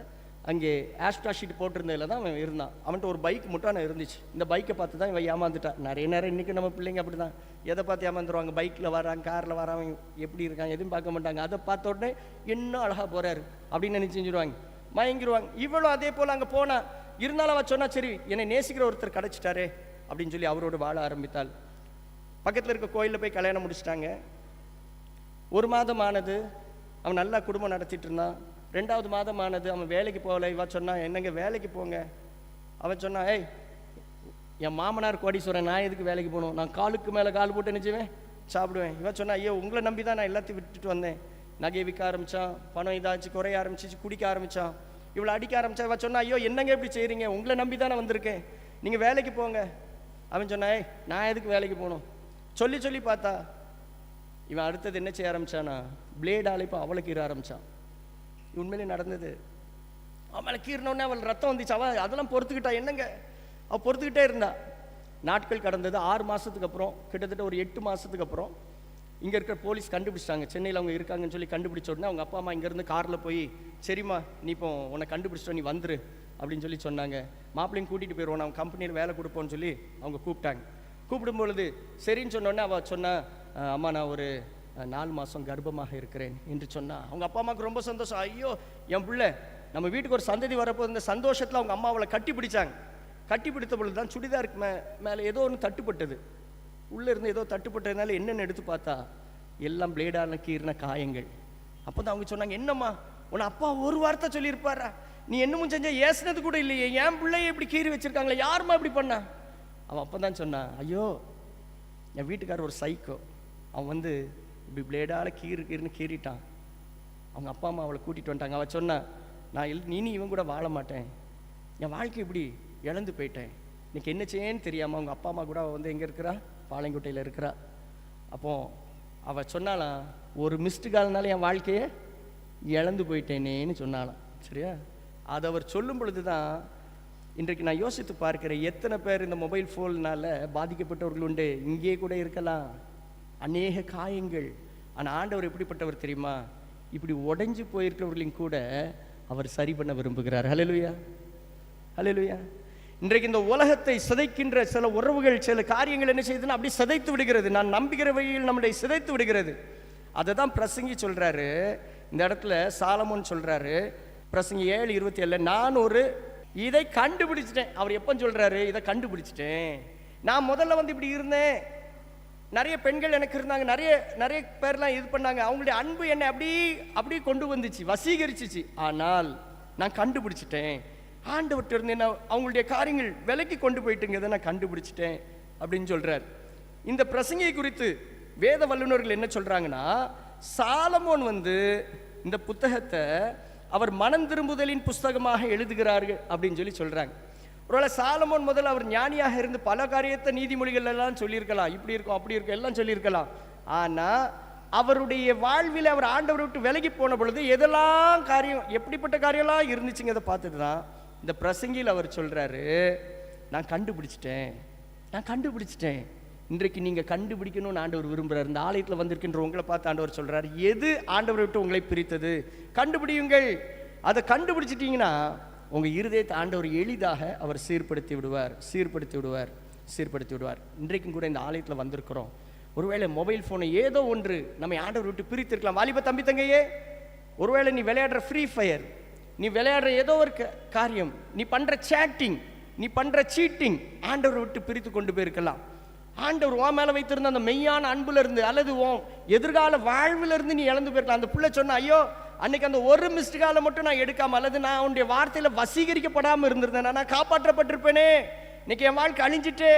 அங்கே ஆஸ்ட்ரா ஷீட் போட்டிருந்ததில் தான் அவன் இருந்தான். அவன்கிட்ட ஒரு பைக் மட்டும் நான் இருந்துச்சு. இந்த பைக்கை பார்த்து தான் இவன் ஏமாந்துட்டான். நிறைய நேரம் இன்றைக்கி நம்ம பிள்ளைங்க அப்படி தான், எதை பார்த்து ஏமாந்துருவாங்க. பைக்கில் வரான், காரில் வரான், எப்படி இருக்கான் எதுவும் பார்க்க மாட்டாங்க. அதை பார்த்த உடனே இன்னும் அழகாக போகிறாரு அப்படின்னு நினச்சி செஞ்சுருவாங்க, மயங்கிடுவாங்க. இவ்வளோ அதே போல் அங்கே போனால் இருந்தாலும் அவன் சொன்னா, சரி என்னை நேசிக்கிற ஒருத்தர் கிடச்சிட்டாரே அப்படின்னு சொல்லி அவரோடு வாழ ஆரம்பித்தாள். பக்கத்தில் இருக்க கோயிலில் போய் கல்யாணம் முடிச்சிட்டாங்க. 1 மாதம் ஆனது, அவன் நல்லா குடும்பம் நடத்திட்டு இருந்தான். 2வது மாதம் ஆனது, அவன் வேலைக்கு போகலை. இவ சொன்னா, என்னங்க வேலைக்கு போங்க. அவன் சொன்னா, ஏய் என் மாமனார் கோடீஸ்வரன், நான் எதுக்கு வேலைக்கு போகணும், நான் காலுக்கு மேலே கால் போட்டு நினைச்சுவேன் சாப்பிடுவேன். இவன் சொன்னா, ஐயோ உங்களை நம்பி தான் நான் எல்லாத்தையும் விட்டுட்டு வந்தேன். நகையை விற்க ஆரம்பித்தான், பணம் இதாச்சு குறைய ஆரம்பிச்சிச்சு, குடிக்க ஆரம்பித்தான், இவளை அடிக்க ஆரம்பித்தா. இவன் சொன்னா, ஐயோ என்னங்க இப்படி செய்கிறீங்க, உங்களை நம்பி தான் நான் வந்திருக்கேன், நீங்கள் வேலைக்கு போங்க. அவன் சொன்னா, ஏய் நான் எதுக்கு வேலைக்கு போகணும். சொல்லி சொல்லி பார்த்தா இவன் அடுத்தது என்ன செய்ய ஆரம்பிச்சானா, பிளேடால் இப்போ அவளை கீற ஆரம்பித்தான். உண்மையிலே நடந்தது. அவளை கீறினோடனே அவள் ரத்தம் வந்துச்சு. அவள் அதெல்லாம் பொறுத்துக்கிட்டா. என்னங்க அவள் பொறுத்துக்கிட்டே இருந்தா. நாட்கள் கடந்தது. 6 மாதத்துக்கு அப்புறம், கிட்டத்தட்ட ஒரு 8 மாதத்துக்கு அப்புறம் இங்கே இருக்கிற போலீஸ் கண்டுபிடிச்சிட்டாங்க. சென்னையில் அவங்க இருக்காங்கன்னு சொல்லி கண்டுபிடிச்ச உடனே அவங்க அப்பா அம்மா இங்கேருந்து காரில் போய், சரிம்மா நீ இப்போ உன்னை கண்டுபிடிச்சிட்டோம், நீ வந்துரு அப்படின்னு சொல்லி சொன்னாங்க. மாப்பிள்ளையும் கூட்டிகிட்டு போயிடுவோம், நான் கம்பெனியில் வேலை கொடுப்போன்னு சொல்லி அவங்க கூப்பிட்டாங்க. கூப்பிடும்பொழுது சரின்னு சொன்னோடனே அவள் சொன்னா, அம்மா நான் ஒரு 4 மாதம் கர்ப்பமாக இருக்கிறேன் என்று சொன்னா. அவங்க அப்பா அம்மாவுக்கு ரொம்ப சந்தோஷம். ஐயோ என் பிள்ளை, நம்ம வீட்டுக்கு ஒரு சந்ததி வரப்போ இந்த சந்தோஷத்தில் அவங்க அம்மா அவளை கட்டி பிடிச்சாங்க. கட்டி பிடித்த பொழுது தான் சுடிதாருக்கு மேலே ஏதோ ஒன்று தட்டுப்பட்டது. உள்ளே இருந்து ஏதோ தட்டுப்பட்டதுனால என்னென்னு எடுத்து பார்த்தா எல்லாம் பிளேடான கீறின காயங்கள். அப்போ தான் அவங்க சொன்னாங்க, என்னம்மா உன்னை அப்பா ஒரு வார்த்தை சொல்லியிருப்பாரா, நீ என்னமும் செஞ்ச ஏசினது கூட இல்லையே, என் பிள்ளைய இப்படி கீறி வச்சிருக்காங்களே, யாருமா இப்படி பண்ணா. அவன் அப்போ தான் சொன்னான், ஐயோ என் வீட்டுக்காரர் ஒரு சைக்கோ, அவன் வந்து இப்படி பிளேடால் கீறுன்னு கீறிட்டான். அவங்க அப்பா அம்மா அவளை கூட்டிகிட்டு வந்துட்டாங்க. அவள் சொன்னான், நான் நீ இவன் கூட வாழ மாட்டேன், என் வாழ்க்கை இப்படி இழந்து போயிட்டேன், இன்னைக்கு என்ன செய்யன்னு தெரியாமல். அவங்க அப்பா அம்மா கூட அவள் வந்து எங்கே இருக்கிறா, பாளையங்கோட்டையில் இருக்கிறா. அப்போ அவள் சொன்னாலாம், ஒரு மிஸ்டு கால்னால என் வாழ்க்கையை இழந்து போயிட்டேனேன்னு சொன்னாலாம். சரியா? அதை அவர் சொல்லும் பொழுது தான் இன்றைக்கு நான் யோசித்து பார்க்கிறேன், எத்தனை பேர் இந்த மொபைல் ஃபோன்னால பாதிக்கப்பட்டவர்கள் உண்டு. இங்கே கூட இருக்கலாம் அநேக காயங்கள். ஆனால் ஆண்டவர் எப்படிப்பட்டவர் தெரியுமா, இப்படி உடைஞ்சு போயிருக்கிறவர்களையும் கூட அவர் சரி பண்ண விரும்புகிறார். ஹல்லேலூயா, ஹல்லேலூயா. இன்றைக்கு இந்த உலகத்தை சிதைக்கின்ற சில உறவுகள், சில காரியங்கள் என்ன செய்யுதுன்னா அப்படி சிதைத்து விடுகிறது. நான் நம்புகிற வழியில் நம்மளை சிதைத்து விடுகிறது. அதை தான் பிரசங்கி சொல்றாரு. இந்த இடத்துல சாலமோன் சொல்றாரு, பிரசங்கி 7:27, நான் ஒரு இதை கண்டுபிடிச்சிட்டேன். அவர் எப்போ சொல்றாரு, இதை கண்டுபிடிச்சிட்டேன். நான் முதல்ல வந்து இப்படி இருந்தேன், நிறைய பெண்கள் எனக்கு இருந்தாங்க, நிறைய பேர்லாம் இது பண்ணாங்க, அவங்களுடைய அன்பு என்னை அப்படி கொண்டு வந்துச்சு, வசீகரிச்சிச்சு. ஆனால் நான் கண்டுபிடிச்சிட்டேன், ஆண்டவர்கிட்ட இருந்து என்ன அவங்களுடைய காரியங்கள் விலைக்கு கொண்டு போயிட்டுங்கிறத நான் கண்டுபிடிச்சிட்டேன் அப்படின்னு சொல்றார். இந்த பிரசங்கியை குறித்து வேத வல்லுநர்கள் என்ன சொல்றாங்கன்னா, சாலமோன் வந்து இந்த புத்தகத்தை அவர் மனம் திரும்புதலின் புஸ்தகமாக எழுதுகிறார்கள் அப்படின்னு சொல்லி சொல்றாங்க. ஒருவேளை சாலமோன் முதல்ல அவர் ஞானியாக இருந்து பல காரியத்தை நீதிமொழிகள் எல்லாம் சொல்லியிருக்கலாம், இப்படி இருக்கும் அப்படி இருக்கும் எல்லாம் சொல்லியிருக்கலாம். ஆனா அவருடைய வாழ்வில் அவர் ஆண்டவரை விட்டு விலகி போன பொழுது எதெல்லாம் காரியம், எப்படிப்பட்ட காரியம்லாம் இருந்துச்சுங்கிறத பார்த்துட்டு தான் இந்த பிரசங்கியில் அவர் சொல்றாரு, நான் கண்டுபிடிச்சிட்டேன். இன்றைக்கு நீங்க கண்டுபிடிக்கணும்னு ஆண்டவர் விரும்புறாரு. இந்த ஆலயத்தில் வந்திருக்கின்ற உங்களை பார்த்து ஆண்டவர் சொல்றாரு, எது ஆண்டவரை விட்டு உங்களை பிரித்தது கண்டுபிடியுங்கள். அதை கண்டுபிடிச்சிட்டீங்கன்னா உங்க இருதயத்தை ஆண்டவர் எளிதாக அவர் சீர்படுத்தி விடுவார். இன்றைக்கும் கூட இந்த ஆலயத்தில் வந்திருக்கிறோம். ஒருவேளை மொபைல் ஃபோனை ஏதோ ஒன்று நம்மை ஆண்டவர் விட்டு பிரித்திருக்கலாம். வாலிப தம்பி தங்கையே, ஒருவேளை நீ விளையாடுற ஃப்ரீ ஃபயர், நீ விளையாடுற ஏதோ ஒரு காரியம், நீ பண்ற சேட்டிங், நீ பண்ற சீட்டிங் ஆண்டவர் விட்டு பிரித்து கொண்டு போயிருக்கலாம். ஆண்டவர் உன் மேல வைத்திருந்த அந்த மெய்யான அன்புல இருந்து அல்லது உன் எதிர்கால வாழ்வில் இருந்து நீ இழந்து போயிருக்கலாம். அந்த பிள்ளை சொன்ன, ஐயோ அன்னைக்கு அந்த ஒரு மிஸ்டு காலை மட்டும் நான் எடுக்காம, அல்லது நான் உன்னுடைய வார்த்தையில வசீகரிக்கப்படாமல் இருந்திருந்தேன், நான் காப்பாற்றப்பட்டிருப்பேனே, இன்னைக்கு என் வாழ்க்கை அழிஞ்சிட்டே.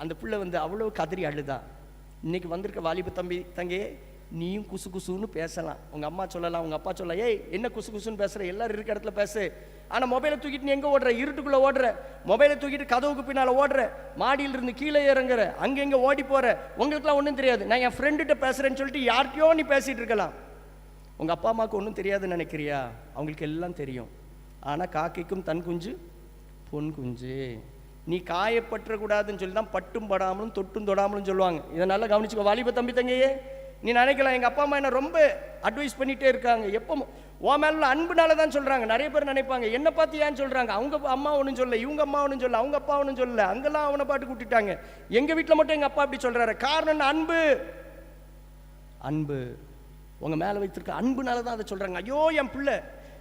அந்த பிள்ளை வந்து அவ்வளவு கதறி அழுதா. இன்னைக்கு வந்திருக்க வாலிப தம்பி தங்கே, நீயும் குசு குசுன்னு பேசலாம். உங்கள் அம்மா சொல்லலாம், உங்கள் அப்பா சொல்லலாம், ஏய் என்ன குசு குசுன்னு பேசுகிற, எல்லாரும் இருக்க இடத்துல பேசு. ஆனால் மொபைலை தூக்கிட்டு நீ எங்கே ஓடுற, இருட்டுக்குள்ளே ஓடுற, மொபைலை தூக்கிட்டு கதவுக்கு பின்னால் ஓடுற, மாடியிலிருந்து கீழே இறங்குற, அங்கே எங்கே ஓடி போகிற, உங்களுக்குலாம் ஒன்றும் தெரியாது. நான் என் ஃப்ரெண்டுகிட்ட பேசுகிறேன்னு சொல்லிட்டு யார்கிட்டயோ நீ பேசிகிட்டு இருக்கலாம். உங்கள் அப்பா அம்மாவுக்கு ஒன்றும் தெரியாதுன்னு நினைக்கிறியா? அவங்களுக்கு எல்லாம் தெரியும். ஆனால் காக்கைக்கும் தன் குஞ்சு பொன் குஞ்சு. நீ காயப்பற்றக்கூடாதுன்னு சொல்லி தான் பட்டும் படாமலும் தொட்டும் தொடாமலும் சொல்லுவாங்க. இதை நல்லா கவனிச்சுக்கோ வாலிப தம்பி தங்கையே. நீ நினைக்கலாம் எங்கள் அப்பா அம்மா என்ன ரொம்ப அட்வைஸ் பண்ணிகிட்டே இருக்காங்க, எப்போ உன் மேலே அன்புனால தான் சொல்கிறாங்க. நிறைய பேர் நினைப்பாங்க என்னை பார்த்து ஏன்னு சொல்கிறாங்க, அவங்க அம்மா ஒன்றும் சொல்ல, இவங்க அம்மா ஒன்றும் சொல்ல, அவங்க அப்பா ஒன்றும் சொல்லல, அங்கெல்லாம் அவனை பாட்டு கூட்டிட்டாங்க, எங்கள் வீட்டில் மட்டும் எங்கள் அப்பா அப்படி சொல்கிறாரு. காரணம் அன்பு. அன்பு உங்கள் மேலே வைத்திருக்க அன்புனால தான் அதை சொல்கிறாங்க. ஐயோ என் பிள்ளை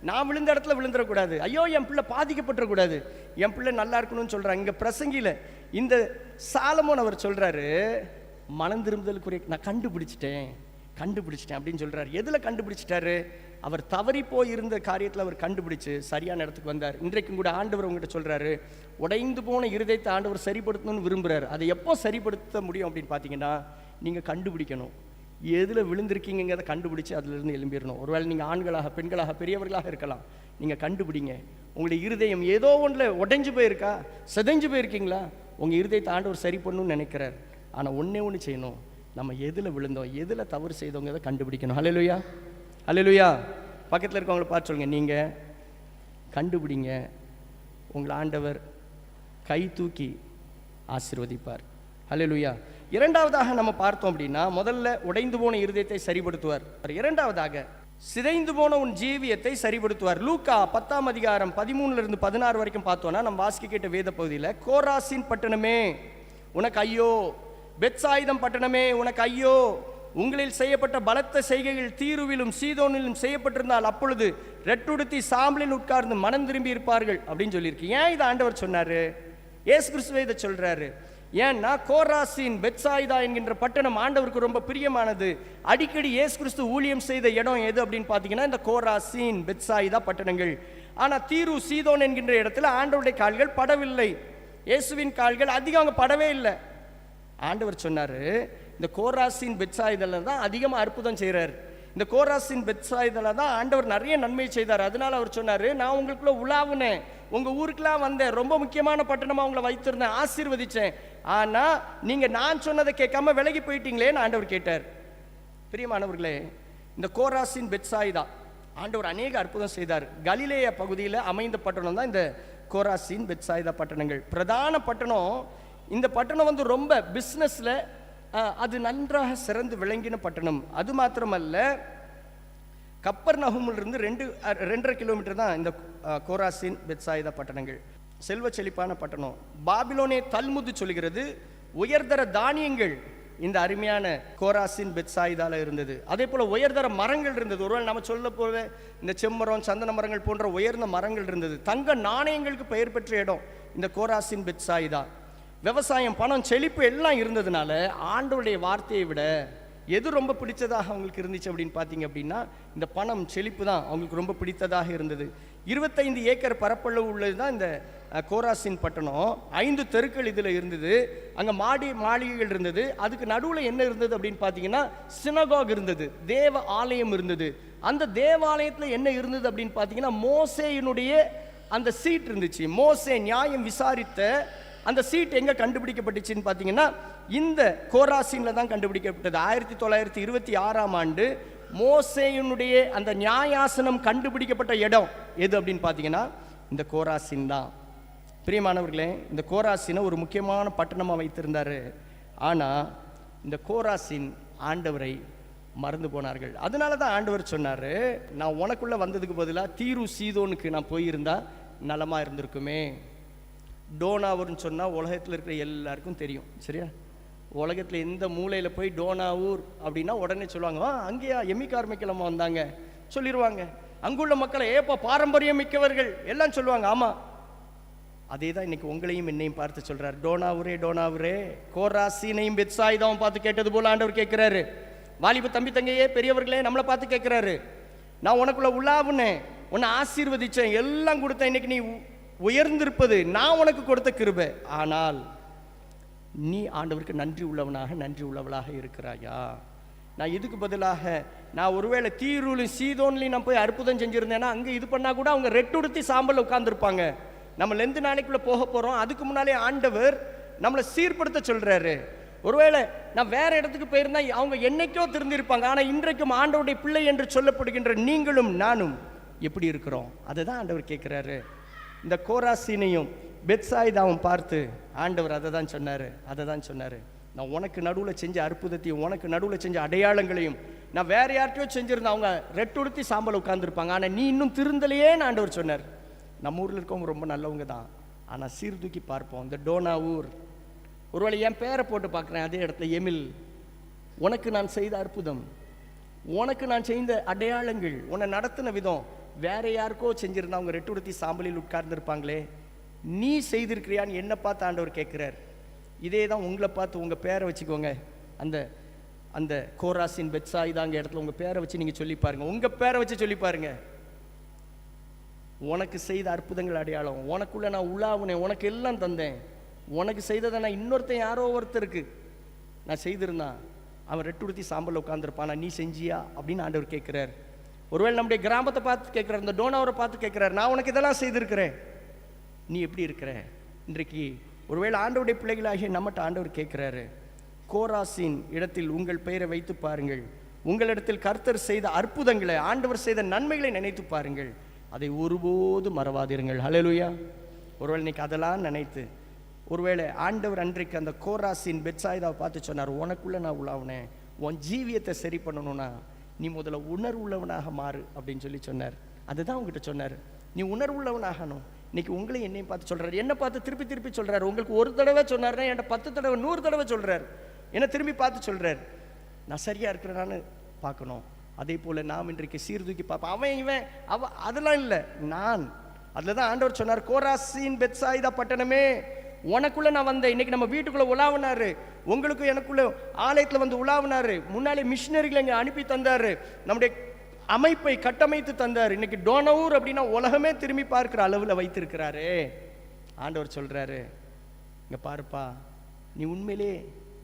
நான் விழுந்த இடத்துல விழுந்துடக்கூடாது, ஐயோ என் பிள்ளை பாதிக்கப்பட்டுறக்கூடாது, என் பிள்ளை நல்லா இருக்கணும்னு சொல்கிறாங்க. இங்கே பிரசங்கியில் இந்த சாலமோன் அவர் சொல்கிறாரு, மனம் திரும்புதலுக்குரிய நான் கண்டுபிடிச்சிட்டேன் அப்படின்னு சொல்கிறார். எதில் கண்டுபிடிச்சிட்டாரு? அவர் தவறி போயிருந்த காரியத்தில் அவர் கண்டுபிடிச்சு சரியான இடத்துக்கு வந்தார். இன்றைக்கும் கூட ஆண்டவர் உங்கள்கிட்ட சொல்கிறாரு, உடைந்து போன இருதயத்தை ஆண்டவர் சரிப்படுத்தணும்னு விரும்புகிறார். அதை எப்போ சரிப்படுத்த முடியும் அப்படின்னு பார்த்தீங்கன்னா, நீங்கள் கண்டுபிடிக்கணும் எதில் விழுந்திருக்கீங்கிறத கண்டுபிடிச்சி அதிலிருந்து எழும்பிடணும். ஒருவேளை நீங்கள் ஆண்களாக பெண்களாக பெரியவர்களாக இருக்கலாம், நீங்கள் கண்டுபிடிங்க. உங்களுடைய இருதயம் ஏதோ ஒன்றில் உடைஞ்சு போயிருக்கா, சிதைஞ்சு போயிருக்கீங்களா? உங்கள் இருதயத்தை ஆண்டவர் சரி பண்ணணும்னு நினைக்கிறார். ஆனால் ஒன்று செய்யணும், நம்ம எதில் விழுந்தோம், எதில் தவறு செய்தோங்கிறத கண்டுபிடிக்கணும். ஹல்லேலூயா, ஹல்லேலூயா. பக்கத்தில் இருக்கவங்களை பார்த்து சொல்லுங்க, நீங்கள் கண்டுபிடிங்க, உங்களை ஆண்டவர் கை தூக்கி ஆசீர்வதிப்பார். ஹல்லேலூயா. இரண்டாவதாக நம்ம பார்த்தோம் அப்படின்னா, முதல்ல உடைந்து போன இருதயத்தை சரிப்படுத்துவார். இரண்டாவதாக சிதைந்து போன உன் ஜீவியத்தை சரிப்படுத்துவார். லூக்கா 10ஆம் அதிகாரம் 13 - 16 வரைக்கும் பார்த்தோன்னா, நம்ம வாசிக்க கேட்ட வேத பகுதியில், கோராசின் பட்டணமே உனக்கு ஐயோ, பெத்சாயிதம் பட்டணமே உனக்கு ஐயோ, உங்களில் செய்யப்பட்ட பலத்த செய்கைகள் தீருவிலும் சீதோனிலும் செய்யப்பட்டிருந்தால் அப்பொழுது ரெட்டுடுத்தி சாம்பலில் உட்கார்ந்து மனம் திரும்பி இருப்பார்கள் அப்படின்னு சொல்லியிருக்கு. ஏன் இதை ஆண்டவர் சொன்னார்? இயேசு கிறிஸ்துவே இதை சொல்றாரு. ஏன்னா கோராசின் பெத்சாயிதா என்கின்ற பட்டணம் ஆண்டவருக்கு ரொம்ப பிரியமானது. அடிக்கடி இயேசு கிறிஸ்து ஊழியம் செய்த இடம் எது அப்படின்னு பார்த்தீங்கன்னா, இந்த கோராசின் பெத்சாயிதா பட்டணங்கள். ஆனால் தீரு சீதோன் என்கின்ற இடத்துல ஆண்டவருடைய கால்கள் படவில்லை, இயேசுவின் கால்கள் அதிகம் அங்கே படவே இல்லை. ஆண்டவர் சொன்னார், இந்த கோராசின் பெத்சாயிதால தான் அதிகமாக அற்புதம் செய்கிறார், இந்த கோராசின் பெத்சாயிதால தான் ஆண்டவர் நிறைய நன்மை செய்தார். அதனால அவர் சொன்னார், நான் உங்களுக்குள்ள உலாவுனேன், உங்கள் ஊருக்குலாம் வந்தேன், ரொம்ப முக்கியமான பட்டணமாக உங்களை வைத்திருந்தேன், ஆசீர்வதிச்சேன், ஆனால் நீங்கள் நான் சொன்னதை கேட்காம விலகி போயிட்டீங்களேன்னு ஆண்டவர் கேட்டார். பிரியமானவர்களே, இந்த கோராசின் பெத்சாயிதா ஆண்டவர் அநேக அற்புதம் செய்தார். கலிலேய பகுதியில் அமைந்த பட்டணம் தான் இந்த கோராசின் பெத்சாயிதா பட்டணங்கள். பிரதான பட்டணம். இந்த பட்டணம் ரொம்ப பிஸ்னஸில் அது நன்றாக சிறந்து விளங்கின பட்டணம். அது மாத்திரமல்ல, கப்பர்நகூமிலிருந்து 2.5 கிலோமீட்டர் தான் இந்த கோராசின் பெத்சாயிதா பட்டணங்கள். செல்வ செழிப்பான பட்டணம். பாபிலோனே தல்முது சொல்கிறது, உயர்தர தானியங்கள் இந்த அருமையான கோராசின் பெத்சாயிதால இருந்தது. அதே போல் உயர்தர மரங்கள் இருந்தது. ஒருவேளை நம்ம சொல்ல போல இந்த செம்மரம், சந்தன மரங்கள் போன்ற உயர்ந்த மரங்கள் இருந்தது. தங்க நாணயங்களுக்கு பெயர் பெற்ற இடம் இந்த கோராசின் பெத்சாயிதா. விவசாயம், பணம், செழிப்பு எல்லாம் இருந்ததுனால ஆண்டவருடைய வார்த்தையை விட எது ரொம்ப பிடிச்சதாக அவங்களுக்கு இருந்துச்சு அப்படின்னு பார்த்தீங்க அப்படின்னா, இந்த பணம், செழிப்பு தான் அவங்களுக்கு ரொம்ப பிடித்ததாக இருந்தது. 25 ஏக்கர் பரப்பளவு உள்ளது தான் இந்த கோராசின் பட்டணம். 5 தெருக்கள் இதில் இருந்தது. அங்கே மாளிகைகள் இருந்தது. அதுக்கு நடுவில் என்ன இருந்தது அப்படின்னு பார்த்தீங்கன்னா, சினகாக் இருந்தது, தேவ ஆலயம் இருந்தது. அந்த தேவாலயத்தில் என்ன இருந்தது அப்படின்னு பார்த்தீங்கன்னா, மோசேயினுடைய அந்த சீட் இருந்துச்சு. மோசே நியாயம் விசாரித்த அந்த சீட் எங்கே கண்டுபிடிக்கப்பட்டுச்சுன்னு பார்த்தீங்கன்னா, இந்த கோராசின்ல தான் கண்டுபிடிக்கப்பட்டது. 1926ஆம் ஆண்டு மோசேயினுடைய அந்த நியாயாசனம் கண்டுபிடிக்கப்பட்ட இடம் எது அப்படின்னு பார்த்தீங்கன்னா, இந்த கோராசின் தான். பிரியமானவர்களே, இந்த கோராசினை ஒரு முக்கியமான பட்டணமாக வைத்திருந்தார். ஆனால் இந்த கோராசின் ஆண்டவரை மறந்து போனார்கள். அதனால தான் ஆண்டவர் சொன்னார், நான் உனக்குள்ளே வந்ததுக்கு பதிலாக தீரு சீதோனுக்கு நான் போயிருந்தா நலமாக இருந்திருக்குமே. டோனாவூர்னு சொன்னால் உலகத்தில் இருக்கிற எல்லாருக்கும் தெரியும், சரியா? உலகத்தில் எந்த மூலையில் போய் டோனாவூர் அப்படின்னா உடனே சொல்லுவாங்க, அங்கேயா எம்மி கார்மிக்கலம்மா வந்தாங்க சொல்லிடுவாங்க. அங்குள்ள மக்களை ஏப்பா பாரம்பரியம் மிக்கவர்கள் எல்லாம் சொல்லுவாங்க. ஆமாம், அதே தான் இன்னைக்கு உங்களையும் என்னையும் பார்த்து சொல்கிறார், டோனாவூரே டோனாவூரே. கோராசினையும் பெத்சாயிதாவும் பார்த்து கேட்டது போல ஆண்டவர் கேட்குறாரு. வாலிப தம்பி தங்கையே, பெரியவர்களே, நம்மளை பார்த்து கேட்குறாரு, நான் உனக்குள்ள உள்ளாவுனேன், உன்னை ஆசீர்வதிச்சேன், எல்லாம் கொடுத்தேன், இன்னைக்கு நீ உயர்ந்திருப்பது நான் உனக்கு கொடுத்த கிருபை. ஆனால் நீ ஆண்டவருக்கு நன்றி உள்ளவனாக இருக்கிறாயா? நான் இதுக்கு பதிலாக நான் ஒருவேளை தீருலும் சீதோன்லையும் நான் போய் அற்புதம் செஞ்சுருந்தேன்னா அங்கே இது பண்ணால் கூட அவங்க ரெட்டுடுத்தி சாம்பல் உட்காந்துருப்பாங்க. நம்ம லெந்து நாளைக்குள்ளே போக போகிறோம், அதுக்கு முன்னாலே ஆண்டவர் நம்மளை சீர்படுத்த சொல்கிறாரு. ஒருவேளை நான் வேற இடத்துக்கு போயிருந்தா அவங்க என்னைக்கோ திருந்திருப்பாங்க. ஆனால் இன்றைக்கும் ஆண்டவருடைய பிள்ளை என்று சொல்லப்படுகின்ற நீங்களும் நானும் எப்படி இருக்கிறோம், அதை தான் ஆண்டவர் கேட்குறாரு. இந்த கோராசீனையும் பெத்சாயிதாவும் பார்த்து ஆண்டவர் அதை தான் சொன்னார். நான் உனக்கு நடுவில் செஞ்ச அற்புதத்தையும் உனக்கு நடுவில் செஞ்ச அடையாளங்களையும் நான் வேற யார்கிட்டயோ செஞ்சிருந்தேன், அவங்க ரெட்டுடுத்தி சாம்பல் உட்காந்துருப்பாங்க, ஆனால் நீ இன்னும் திருந்தலையேன்னு ஆண்டவர் சொன்னார். நம்ம ஊரில் இருக்கவங்க ரொம்ப நல்லவங்க தான், ஆனால் சீர்தூக்கி பார்ப்போம். இந்த டோனா ஊர், ஒருவேளை என் பேரை போட்டு பார்க்குறேன் அதே இடத்துல எமில், உனக்கு நான் செய்த அற்புதம், உனக்கு நான் செய்த அடையாளங்கள், உன்னை நடத்தின விதம் வேற யாருக்கோ செஞ்சிருந்தா அவங்க ரெட்டுடுத்தி சாம்பலில் உட்கார்ந்துருப்பாங்களே, நீ செய்திருக்கிறியான்னு என்னை பார்த்து ஆண்டவர் கேட்குறார். இதே தான் உங்களை பார்த்து உங்கள் பேரை வச்சுக்கோங்க. அந்த அந்த கோராசின் பெத்சாயிதாங்க இடத்துல உங்கள் பேரை வச்சு நீங்கள் சொல்லி பாருங்கள், உங்கள் பேரை வச்சு சொல்லி பாருங்கள். உனக்கு செய்த அற்புதங்கள் அடையாளம், உனக்குள்ளே நான் உலாவுனேன், உனக்கு எல்லாம் தந்தேன், உனக்கு செய்ததை நான் இன்னொருத்தன் யாரோ ஒருத்தருக்கு நான் செய்திருந்தான், அவன் ரெட்டுடுத்தி சாம்பல் உட்காந்துருப்பான், நீ செஞ்சியா அப்படின்னு ஆண்டவர் கேட்குறார். ஒருவேளை நம்முடைய கிராமத்தை பார்த்து கேட்குறாரு, இந்த டோனாவரை பார்த்து கேட்குறாரு, நான் உனக்கு இதெல்லாம் செய்திருக்கிறேன், நீ எப்படி இருக்கிற? இன்றைக்கு ஒருவேளை ஆண்டவருடைய பிள்ளைகளாகிய நம்மகிட்ட ஆண்டவர் கேட்குறாரு, கோராசின் இடத்தில் உங்கள் பெயரை வைத்து பாருங்கள், உங்களிடத்தில் கர்த்தர் செய்த அற்புதங்களை, ஆண்டவர் செய்த நன்மைகளை நினைத்து பாருங்கள், அதை ஒருபோது மறவாதிருங்கள். ஹல்லேலூயா. ஒருவேளை இன்னைக்கு அதெல்லாம் நினைத்து, ஒருவேளை ஆண்டவர் அன்றைக்கு அந்த கோராசின் பெத்சாயிதாவை பார்த்து சொன்னார், உனக்குள்ளே நான் உலாவுனேன், உன் ஜீவியத்தை சரி பண்ணணும்னா நீ முதல்ல உணர்வுள்ளவனாக மாறு அப்படின்னு சொல்லி சொன்னார். அதுதான் உங்ககிட்ட சொன்னார், நீ உணர்வுள்ளவனாகணும். இன்னைக்கு உங்களையும் என்னையும் பார்த்து சொல்கிறார், என்னை பார்த்து திருப்பி திருப்பி சொல்கிறார். உங்களுக்கு ஒரு தடவை சொன்னார்னா என்கிட்ட 10 தடவை 100 தடவை சொல்கிறார், என்னை திரும்பி பார்த்து சொல்கிறார், நான் சரியாக இருக்கிறேனான்னு பார்க்கணும். அதே போல் நாம் இன்றைக்கு சீர்தூக்கி பார்ப்போம். அவன் இவன் அதெல்லாம் இல்லை, நான். அதில் தான் ஆண்டவர் சொன்னார், கோராசின் பெத்சாயிதா பட்டணமே, உனக்குள்ளே நான் வந்தேன். இன்னைக்கு நம்ம வீட்டுக்குள்ளே உலாவினாரு, உங்களுக்கும் எனக்குள்ள ஆலயத்தில் வந்து உலாவினாரு, முன்னாலே மிஷினரிகளை இங்கே அனுப்பி தந்தார், நம்முடைய அமைப்பை கட்டமைத்து தந்தார். இன்னைக்கு டோனவூர் அப்படின்னா உலகமே திரும்பி பார்க்கிற அளவில் வைத்திருக்கிறாரு. ஆண்டவர் சொல்கிறாரு, இங்கே பாருப்பா, நீ உண்மையிலே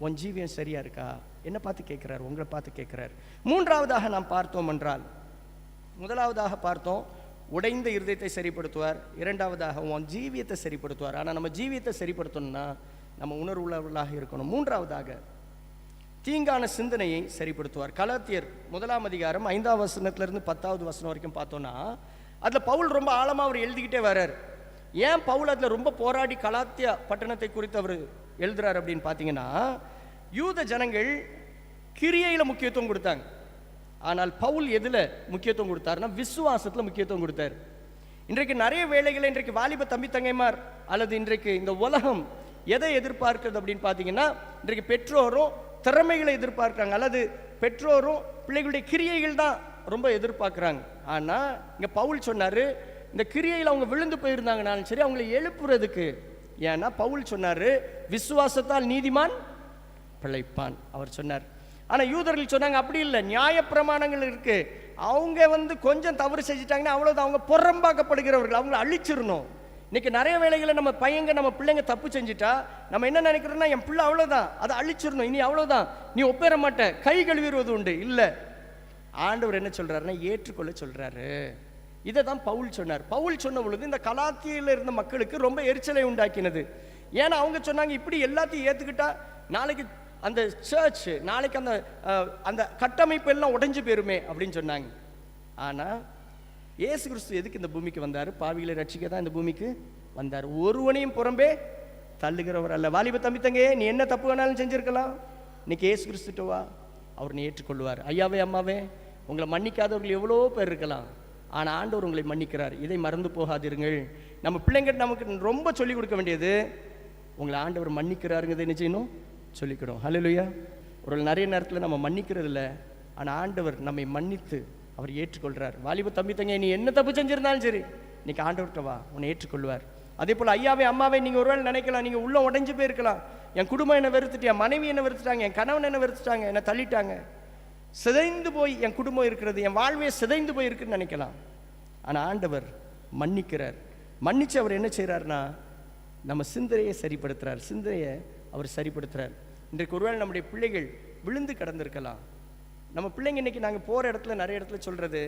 உன் ஜீவியம் சரியா இருக்கா? என்ன பார்த்து கேட்குறாரு, உங்களை பார்த்து கேட்குறாரு. மூன்றாவதாக நாம் பார்த்தோம் என்றால், முதலாவதாக பார்த்தோம் உடைந்த இருதயத்தை சரிப்படுத்துவார், இரண்டாவதாக உன் ஜீவியத்தை சரிப்படுத்துவார். ஆனால் நம்ம ஜீவியத்தை சரிப்படுத்தணும்னா நம்ம உணர்வுள்ளவர்களாக இருக்கணும். மூன்றாவதாக தீங்கான சிந்தனையை சரிப்படுத்துவார். கலாத்தியர் 1ஆம் அதிகாரம் 5ஆம் வசனத்திலிருந்து 10ஆவது வசனம் வரைக்கும் பார்த்தோன்னா, அதில் பவுல் ரொம்ப ஆழமாக அவர் எழுதிக்கிட்டே வர்றார். ஏன் பவுல் அதில் ரொம்ப போராடி கலாத்தியா பட்டணத்தை குறித்து அவர் எழுதுறார் அப்படின்னு பார்த்தீங்கன்னா, யூத ஜனங்கள் கிரியையில் முக்கியத்துவம் கொடுத்தாங்க, ஆனால் பவுல் எதில் முக்கியத்துவம் கொடுத்தாருன்னா விசுவாசத்தில் முக்கியத்துவம் கொடுத்தார். இன்றைக்கு நிறைய வேளைகளை இன்றைக்கு வாலிப தம்பி தங்கைமார் அல்லது இன்றைக்கு இந்த உலகம் எதை எதிர்பார்க்கிறது அப்படின்னு பார்த்தீங்கன்னா, இன்றைக்கு பெற்றோரும் திறமைகளை எதிர்பார்க்குறாங்க, அல்லது பெற்றோரும் பிள்ளைகளுடைய கிரியைகள் தான் ரொம்ப எதிர்பார்க்குறாங்க. ஆனால் இங்கே பவுல் சொன்னார், இந்த கிரியையில் அவங்க விழுந்து போயிருந்தாங்கனாலும் சரி அவங்களை எழுப்புறதுக்கு. ஏன்னா பவுல் சொன்னார், விசுவாசத்தால் நீதிமான் பிழைப்பான் அவர் சொன்னார். ஆனால் யூதர்கள் சொன்னாங்க அப்படி இல்லை, நியாயப்பிரமாணங்கள் இருக்கு, அவங்க கொஞ்சம் தவறு செஞ்சுட்டாங்கன்னா அவ்வளோதான், அவங்க புறம்பாக்கப்படுகிறவர்கள், அவங்கள அழிச்சிடணும். இன்னைக்கு நிறைய வேளைகளை நம்ம பையங்க நம்ம பிள்ளைங்க தப்பு செஞ்சுட்டா நம்ம என்ன நினைக்கிறோம்னா, என் பிள்ளை அவ்வளோதான், அதை அழிச்சிடணும், இனி அவ்வளோதான், நீ ஒப்பேற மாட்ட, கை கழுவிடுவது உண்டு. இல்லை, ஆண்டவர் என்ன சொல்றாருன்னா ஏற்றுக்கொள்ள சொல்றாரு. இதை தான் பவுல் சொன்னார். பவுல் சொன்ன பொழுது இந்த கலாத்தியில் இருந்த மக்களுக்கு ரொம்ப எரிச்சலை உண்டாக்கினது. ஏன்னா அவங்க சொன்னாங்க, இப்படி எல்லாத்தையும் ஏற்றுக்கிட்டா நாளைக்கு அந்த சர்ச், நாளைக்கு அந்த அந்த கட்டமைப்பு எல்லாம் உடைஞ்சு போயிருமே அப்படின்னு சொன்னாங்க. ஆனால் இயேசு கிறிஸ்து எதுக்கு இந்த பூமிக்கு வந்தார்? பாவிகளை ரட்சிக்க தான் இந்த பூமிக்கு வந்தார். ஒருவனையும் புறம்பே தள்ளுகிறவர் அல்ல. வாலிப தம்பி தங்கையே, நீ என்ன தப்பு வேணாலும் செஞ்சிருக்கலாம், இன்னைக்கு இயேசு கிறிஸ்துட்டவா, அவர் நீ ஏற்றுக்கொள்வார். ஐயாவே அம்மாவே, உங்களை மன்னிக்காதவர்கள் எவ்வளோ பேர் இருக்கலாம், ஆனால் ஆண்டவர் உங்களை மன்னிக்கிறார். இதை மறந்து போகாதீர்கள். நம்ம பிள்ளைங்கிட்ட நமக்கு ரொம்ப சொல்லிக் கொடுக்க வேண்டியது, உங்களை ஆண்டவர் மன்னிக்கிறாருங்கிறத என்ன செய்யணும், சொல்லிக்கிறோம். ஹல்லேலூயா. ஒரு நிறைய நேரத்தில் நம்ம மன்னிக்கிறது இல்லை, ஆனால் ஆண்டவர் நம்மை மன்னித்து அவர் ஏற்றுக்கொள்கிறார். வாலிப தம்பி தங்க, நீ என்ன தப்பு செஞ்சிருந்தாலும் சரி இன்னைக்கு ஆண்டவர்கிட்ட வா, உன்னை ஏற்றுக்கொள்வார். அதே போல் ஐயாவே அம்மாவே, நீங்கள் ஒருவேளை நினைக்கலாம், நீங்கள் உள்ள உடைஞ்சு போயிருக்கலாம், என் குடும்பம் என்ன வெறுத்துட்டு, என் மனைவி என்ன வெறுத்துட்டாங்க, என் கணவன் என்ன வெறுத்துட்டாங்க, என்னை தள்ளிட்டாங்க, சிதைந்து போய் என் குடும்பம் இருக்கிறது, என் வாழ்வே சிதைந்து போய் இருக்குன்னு நினைக்கலாம். ஆனால் ஆண்டவர் மன்னிக்கிறார். மன்னிச்சு அவர் என்ன செய்கிறார்னா நம்ம சிந்தனையை சரிப்படுத்துகிறார். சிந்தனையை அவர் சரிப்படுத்துகிறார். இன்றைக்கு ஒருவேளை நம்முடைய பிள்ளைகள் விழுந்து கிடந்திருக்கலாம், நம்ம பிள்ளைங்க இன்னைக்கு நாங்கள் போகிற இடத்துல நிறைய இடத்துல சொல்கிறது,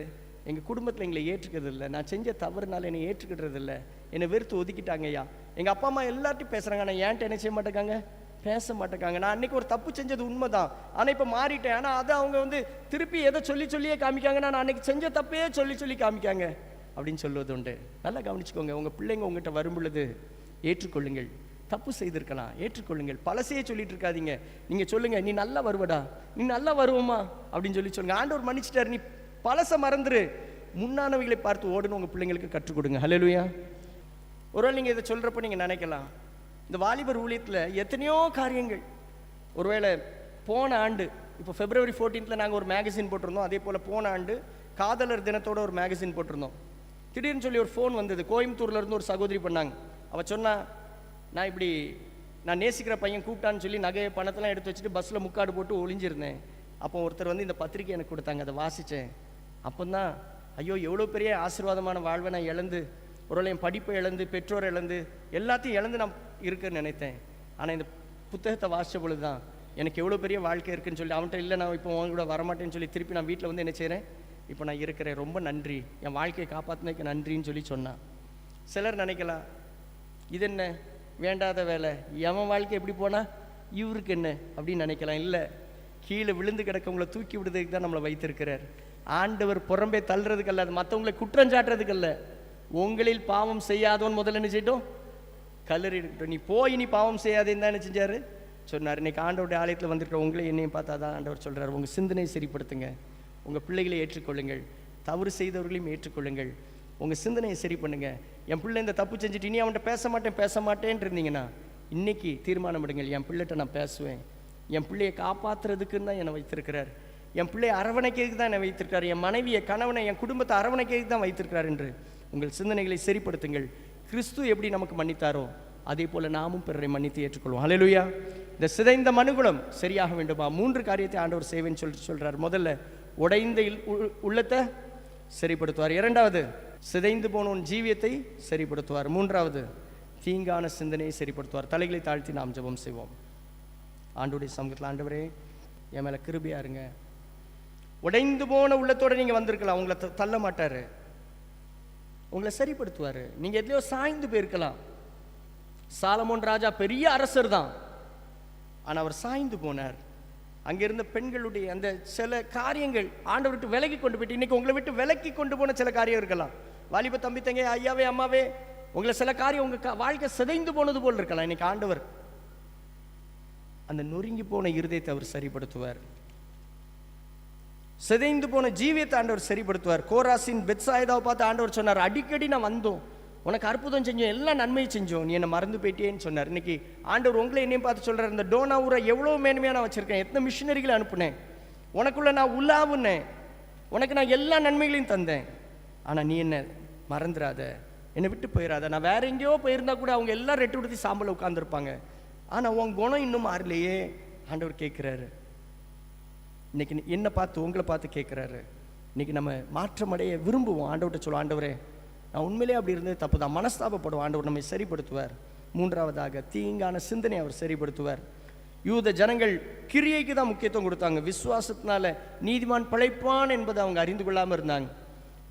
எங்கள் குடும்பத்தில் எங்களை ஏற்றுக்கிறது இல்லை, நான் செஞ்ச தவறுனால என்னை ஏற்றுக்கிடுறது இல்லை, என்னை வெறுத்து ஒதுக்கிட்டாங்க ஐயா. எங்கள் அப்பா அம்மா எல்லார்ட்டையும் பேசுகிறாங்க, ஆனால் ஏன்ட்ட என்ன செய்ய மாட்டேங்காங்க, பேச மாட்டேங்காங்க. நான் அன்றைக்கி ஒரு தப்பு செஞ்சது உண்மைதான், ஆனால் இப்போ மாறிட்டேன். ஆனால் அதை அவங்க வந்து திருப்பி எதை சொல்லியே காமிக்காங்கன்னா, நான் அன்றைக்கி செஞ்ச தப்பே சொல்லி காமிக்காங்க அப்படின்னு சொல்லுவது உண்டு. நல்லா கவனிச்சுக்கோங்க. உங்கள் பிள்ளைங்க உங்கள்கிட்ட வரும் பொழுது ஏற்றுக்கொள்ளுங்கள். தப்பு செய்திருக்கலாம், ஏற்றுக்கொள்ளுங்கள். பழசையே சொல்லிட்டு இருக்காதீங்க. நீங்கள் சொல்லுங்கள், நீ நல்லா வருவடா, நீ நல்லா வருவோமா அப்படின்னு சொல்லுங்க. ஆண்டவர் மன்னிச்சிட்டார், நீ பழச மறந்துரு, முன்னானவைகளை பார்த்து ஓடுன்னு உங்கள் பிள்ளைங்களுக்கு கற்றுக் கொடுங்க. ஹல்லேலூயா. ஒருவேளை நீங்கள் இதை சொல்கிறப்ப நீங்கள் நினைக்கலாம், இந்த வாலிபர் ஊழியத்தில் எத்தனையோ காரியங்கள். ஒருவேளை போன ஆண்டு இப்போ February 14th நாங்கள் ஒரு மேகசின் போட்டிருந்தோம். அதே போல் போன ஆண்டு காதலர் தினத்தோட ஒரு மேகசின் போட்டிருந்தோம். திடீர்னு சொல்லி ஒரு ஃபோன் வந்தது. கோயம்புத்தூர்லேருந்து ஒரு சகோதரி பண்ணாங்க. அவள் சொன்னா, நான் நேசிக்கிற பையன் கூப்பிட்டான்னு சொல்லி நகை பணத்தெல்லாம் எடுத்து வச்சுட்டு பஸ்ஸில் முக்காடு போட்டு ஒளிஞ்சிருந்தேன். அப்போ ஒருத்தர் வந்து இந்த பத்திரிக்கை எனக்கு கொடுத்தாங்க, அதை வாசித்தேன். அப்போ தான் ஐயோ எவ்வளோ பெரிய ஆசீர்வாதமான வாழ்வை நான் இழந்து, ஒருவேளை என் படிப்பை இழந்து, பெற்றோரை இழந்து, எல்லாத்தையும் இழந்து நான் இருக்குன்னு நினைத்தேன். ஆனால் இந்த புத்தகத்தை வாசித்த பொழுது தான் எனக்கு எவ்வளோ பெரிய வாழ்க்கை இருக்குன்னு சொல்லி, அவன்கிட்ட இல்லை நான் இப்போ உங்க கூட வரமாட்டேன்னு சொல்லி திருப்பி நான் வீட்டில் வந்து என்ன செய்கிறேன், இப்போ நான் இருக்கிறேன், ரொம்ப நன்றி, என் வாழ்க்கையை காப்பாற்றினதுக்கு நன்றின்னு சொல்லி சொன்னான். சிலர் நினைக்கலாம், இது என்ன வேண்டாத வேலை, எவன் வாழ்க்கை எப்படி போனால் இவருக்கு என்ன அப்படின்னு நினைக்கலாம். இல்லை, கீழே விழுந்து கிடக்கவங்களை தூக்கி விடுறதுக்கு தான் நம்மளை வைத்திருக்கிறார். ஆண்டவர் புறம்பே தள்ளுறதுக்கு அல்ல, அது மற்றவங்களை குற்றம் சாட்டுறதுக்கு அல்ல. உங்களில் பாவம் செய்யாதவன் முதல்ல என்ன செய்யட்டும், கல்லறி இருக்கட்டும். நீ போய் நீ பாவம் செய்யாதேன்னு தான் என்ன செஞ்சார் சொன்னார். இன்னைக்கு ஆண்டவருடைய ஆலயத்தில் வந்துருக்கிற உங்களை என்னையும் பார்த்தா தான் ஆண்டவர் சொல்கிறார், உங்கள் சிந்தனையை சரிப்படுத்துங்க, உங்கள் பிள்ளைகளை ஏற்றுக்கொள்ளுங்கள், தவறு செய்தவர்களையும் ஏற்றுக்கொள்ளுங்கள், உங்கள் சிந்தனையை சரி பண்ணுங்க. என் பிள்ளை இந்த தப்பு செஞ்சுட்டு இனி அவன்கிட்ட பேச மாட்டேன்னு இருந்தீங்கன்னா இன்னைக்கு தீர்மானம் எடுங்கள், என் பிள்ளைகிட்ட நான் பேசுவேன். என் பிள்ளையை காப்பாற்றுறதுக்குன்னு தான் என்னை வைத்திருக்கிறார், என் பிள்ளையை அரவணைக்கிறதுக்கு தான் என்னை வைத்திருக்கிறார், என் மனைவியை, கணவனை, என் குடும்பத்தை அரவணைக்கிறதுக்கு தான் வைத்திருக்கிறார் என்று உங்கள் சிந்தனைகளை சரிப்படுத்துங்கள். கிறிஸ்து எப்படி நமக்கு மன்னித்தாரோ அதே போல் நாமும் பிறரை மன்னித்து ஏற்றுக்கொள்வோம். ஹல்லேலூயா. இந்த சிதைந்த மனுகுலம் சரியாக வேண்டுமா? 3 காரியத்தை ஆண்டவர் செய்வேன்னு சொல்கிறார். முதல்ல, உடைந்த உள்ளத்தை சரிப்படுத்துவார். 2வது, சிதைந்து போன உன் ஜீவியத்தை சரிப்படுத்துவார். 3வது, தீங்கான சிந்தனையை சரிப்படுத்துவார். தலைகளை தாழ்த்தி நாம் ஜெபம் செய்வோம். ஆண்டவருடைய சமூகத்தில், ஆண்டவரே என் மேலே கிருபையா இருங்க. உடைந்து போன உள்ளத்தோடு நீங்கள் வந்திருக்கலாம், உங்களை தள்ள மாட்டார், உங்களை சரிப்படுத்துவார். நீங்கள் எதுலையோ சாய்ந்து போயிருக்கலாம். சாலமோன் ராஜா பெரிய அரசர் தான், ஆனால் அவர் சாய்ந்து போனார். அங்கே இருந்த பெண்களுடைய அந்த சில காரியங்கள் ஆண்டவர் விட்டு விலகி கொண்டு போயிட்டு, இன்னைக்கு உங்களை விட்டு விலக்கி கொண்டு போன சில காரியம் இருக்கலாம். வாலிப தம்பி தங்க, ஐயாவே அம்மாவே, உங்களை சில காரியம் உங்கள் வாழ்க்கை சிதைந்து போனது போல் இருக்கலாம். இன்னைக்கு ஆண்டவர் அந்த நொறுங்கி போன இருதயத்தை அவர் சரிப்படுத்துவார். சிதைந்து போன ஜீவியத்தை ஆண்டவர் சரிப்படுத்துவார். கோராசின் பெத்சாயிதாவை பார்த்து ஆண்டவர் சொன்னார், அடிக்கடி நான் வந்தோம், உனக்கு அற்புதம் செஞ்சோம், எல்லாம் நன்மை செஞ்சோம், நீ என்னை மறந்து போயிட்டேன்னு சொன்னார். இன்னைக்கு ஆண்டவர் உங்களை என்னையும் பார்த்து சொல்கிறார், இந்த டோனா ஊரை எவ்வளோ மேன்மையாக நான் வச்சுருக்கேன், எத்தனை மிஷினரிகளை அனுப்புனேன், உனக்குள்ள நான் உள்ளாவுனேன், உனக்கு நான் எல்லா நன்மைகளையும் தந்தேன், ஆனால் நீ என்ன மறந்துடாத, என்னை விட்டு போயிடாத. நான் வேற எங்கேயோ போயிருந்தா கூட அவங்க எல்லாம் ரெட்டு உடுத்தி சாம்பல் உட்காந்துருப்பாங்க, ஆனால் உன் குணம் இன்னும் மாறலையே. ஆண்டவர் கேட்குறாரு. இன்னைக்கு என்னை பார்த்து, உங்களை பார்த்து கேட்குறாரு. இன்னைக்கு நம்ம மாற்றமடைய விரும்புவோம். ஆண்டவர்கிட்ட சொல்லுவோம், ஆண்டவரே நான் உண்மையிலே அப்படி இருந்தது தப்பு தான், மனஸ்தாபப்படுவோம். ஆண்டவர் நம்மை சரிப்படுத்துவார். 3வதாக, தீங்கான சிந்தனை அவர் சரிப்படுத்துவார். யூத ஜனங்கள் கிரியைக்கு தான் முக்கியத்துவம் கொடுத்தாங்க. விசுவாசத்தினால நீதிமான் பிழைப்பான் என்பதை அவங்க அறிந்து கொள்ளாமல் இருந்தாங்க.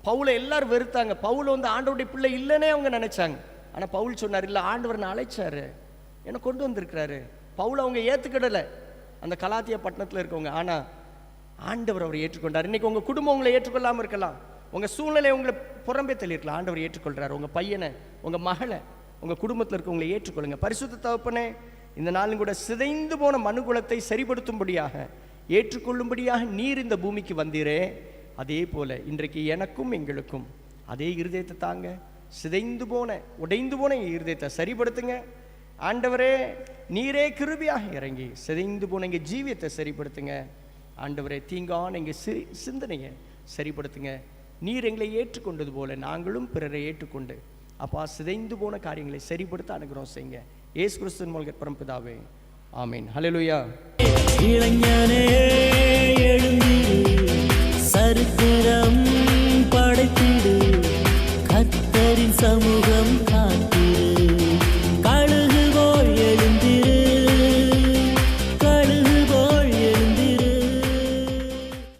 பவுலை எல்லாரும் வெறுத்தாங்க. பவுல் வந்து ஆண்டவருடைய பிள்ளை இல்லைன்னே அவங்க நினைச்சாங்க. ஆனால் பவுல் சொன்னார், இல்லை ஆண்டவர் நான் அழைச்சாரு, என்னை கொண்டு வந்திருக்கிறாரு. பவுல் அவங்க ஏற்றுக்கிடலை, அந்த கலாத்தியா பட்டணத்தில் இருக்கவங்க. ஆனால் ஆண்டவர் அவரை ஏற்றுக்கொண்டார். இன்னைக்கு உங்கள் குடும்பம் உங்களை ஏற்றுக்கொள்ளாமல் இருக்கலாம், உங்கள் சூழ்நிலை உங்களை புறம்பே தள்ளியிருக்கலாம். ஆண்டவர் ஏற்றுக்கொள்கிறார். உங்கள் பையனை, உங்கள் மகளை, உங்கள் குடும்பத்தில் இருக்கவங்களை ஏற்றுக்கொள்ளுங்க. பரிசுத்த தகப்பனே, இந்த நாளும் கூட சிதைந்து போன மனுகுலத்தை சரிப்படுத்தும்படியாக, ஏற்றுக்கொள்ளும்படியாக நீர் இந்த பூமிக்கு வந்தீரே, அதே போல இன்றைக்கு எனக்கும் எங்களுக்கும் அதே இருதயத்தை தாங்க. சிதைந்து போன, உடைந்து போன இருதயத்தை சரிப்படுத்துங்க. ஆண்டவரே நீரே கிருபையாக இறங்கி சிதைந்து போன எங்கள் ஜீவியத்தை சரிப்படுத்துங்க. ஆண்டவரே தீங்கான எங்கள் சிந்தனையை சரிப்படுத்துங்க. நீர் எங்களை ஏற்றுக்கொண்டது போல நாங்களும் பிறரை ஏற்றுக்கொண்டு அப்பா சிதைந்து போன காரியங்களை சரிப்படுத்த அனுகிரகம் செய்யுங்க. இயேசு கிறிஸ்துவின் மூலம் பரம்பிதாவே, ஆமீன். ஹல்லேலூயா. இளைஞனே எழுந்திரு, சரித்திரம் படைத்திடு, கர்த்தரின் சமூகம்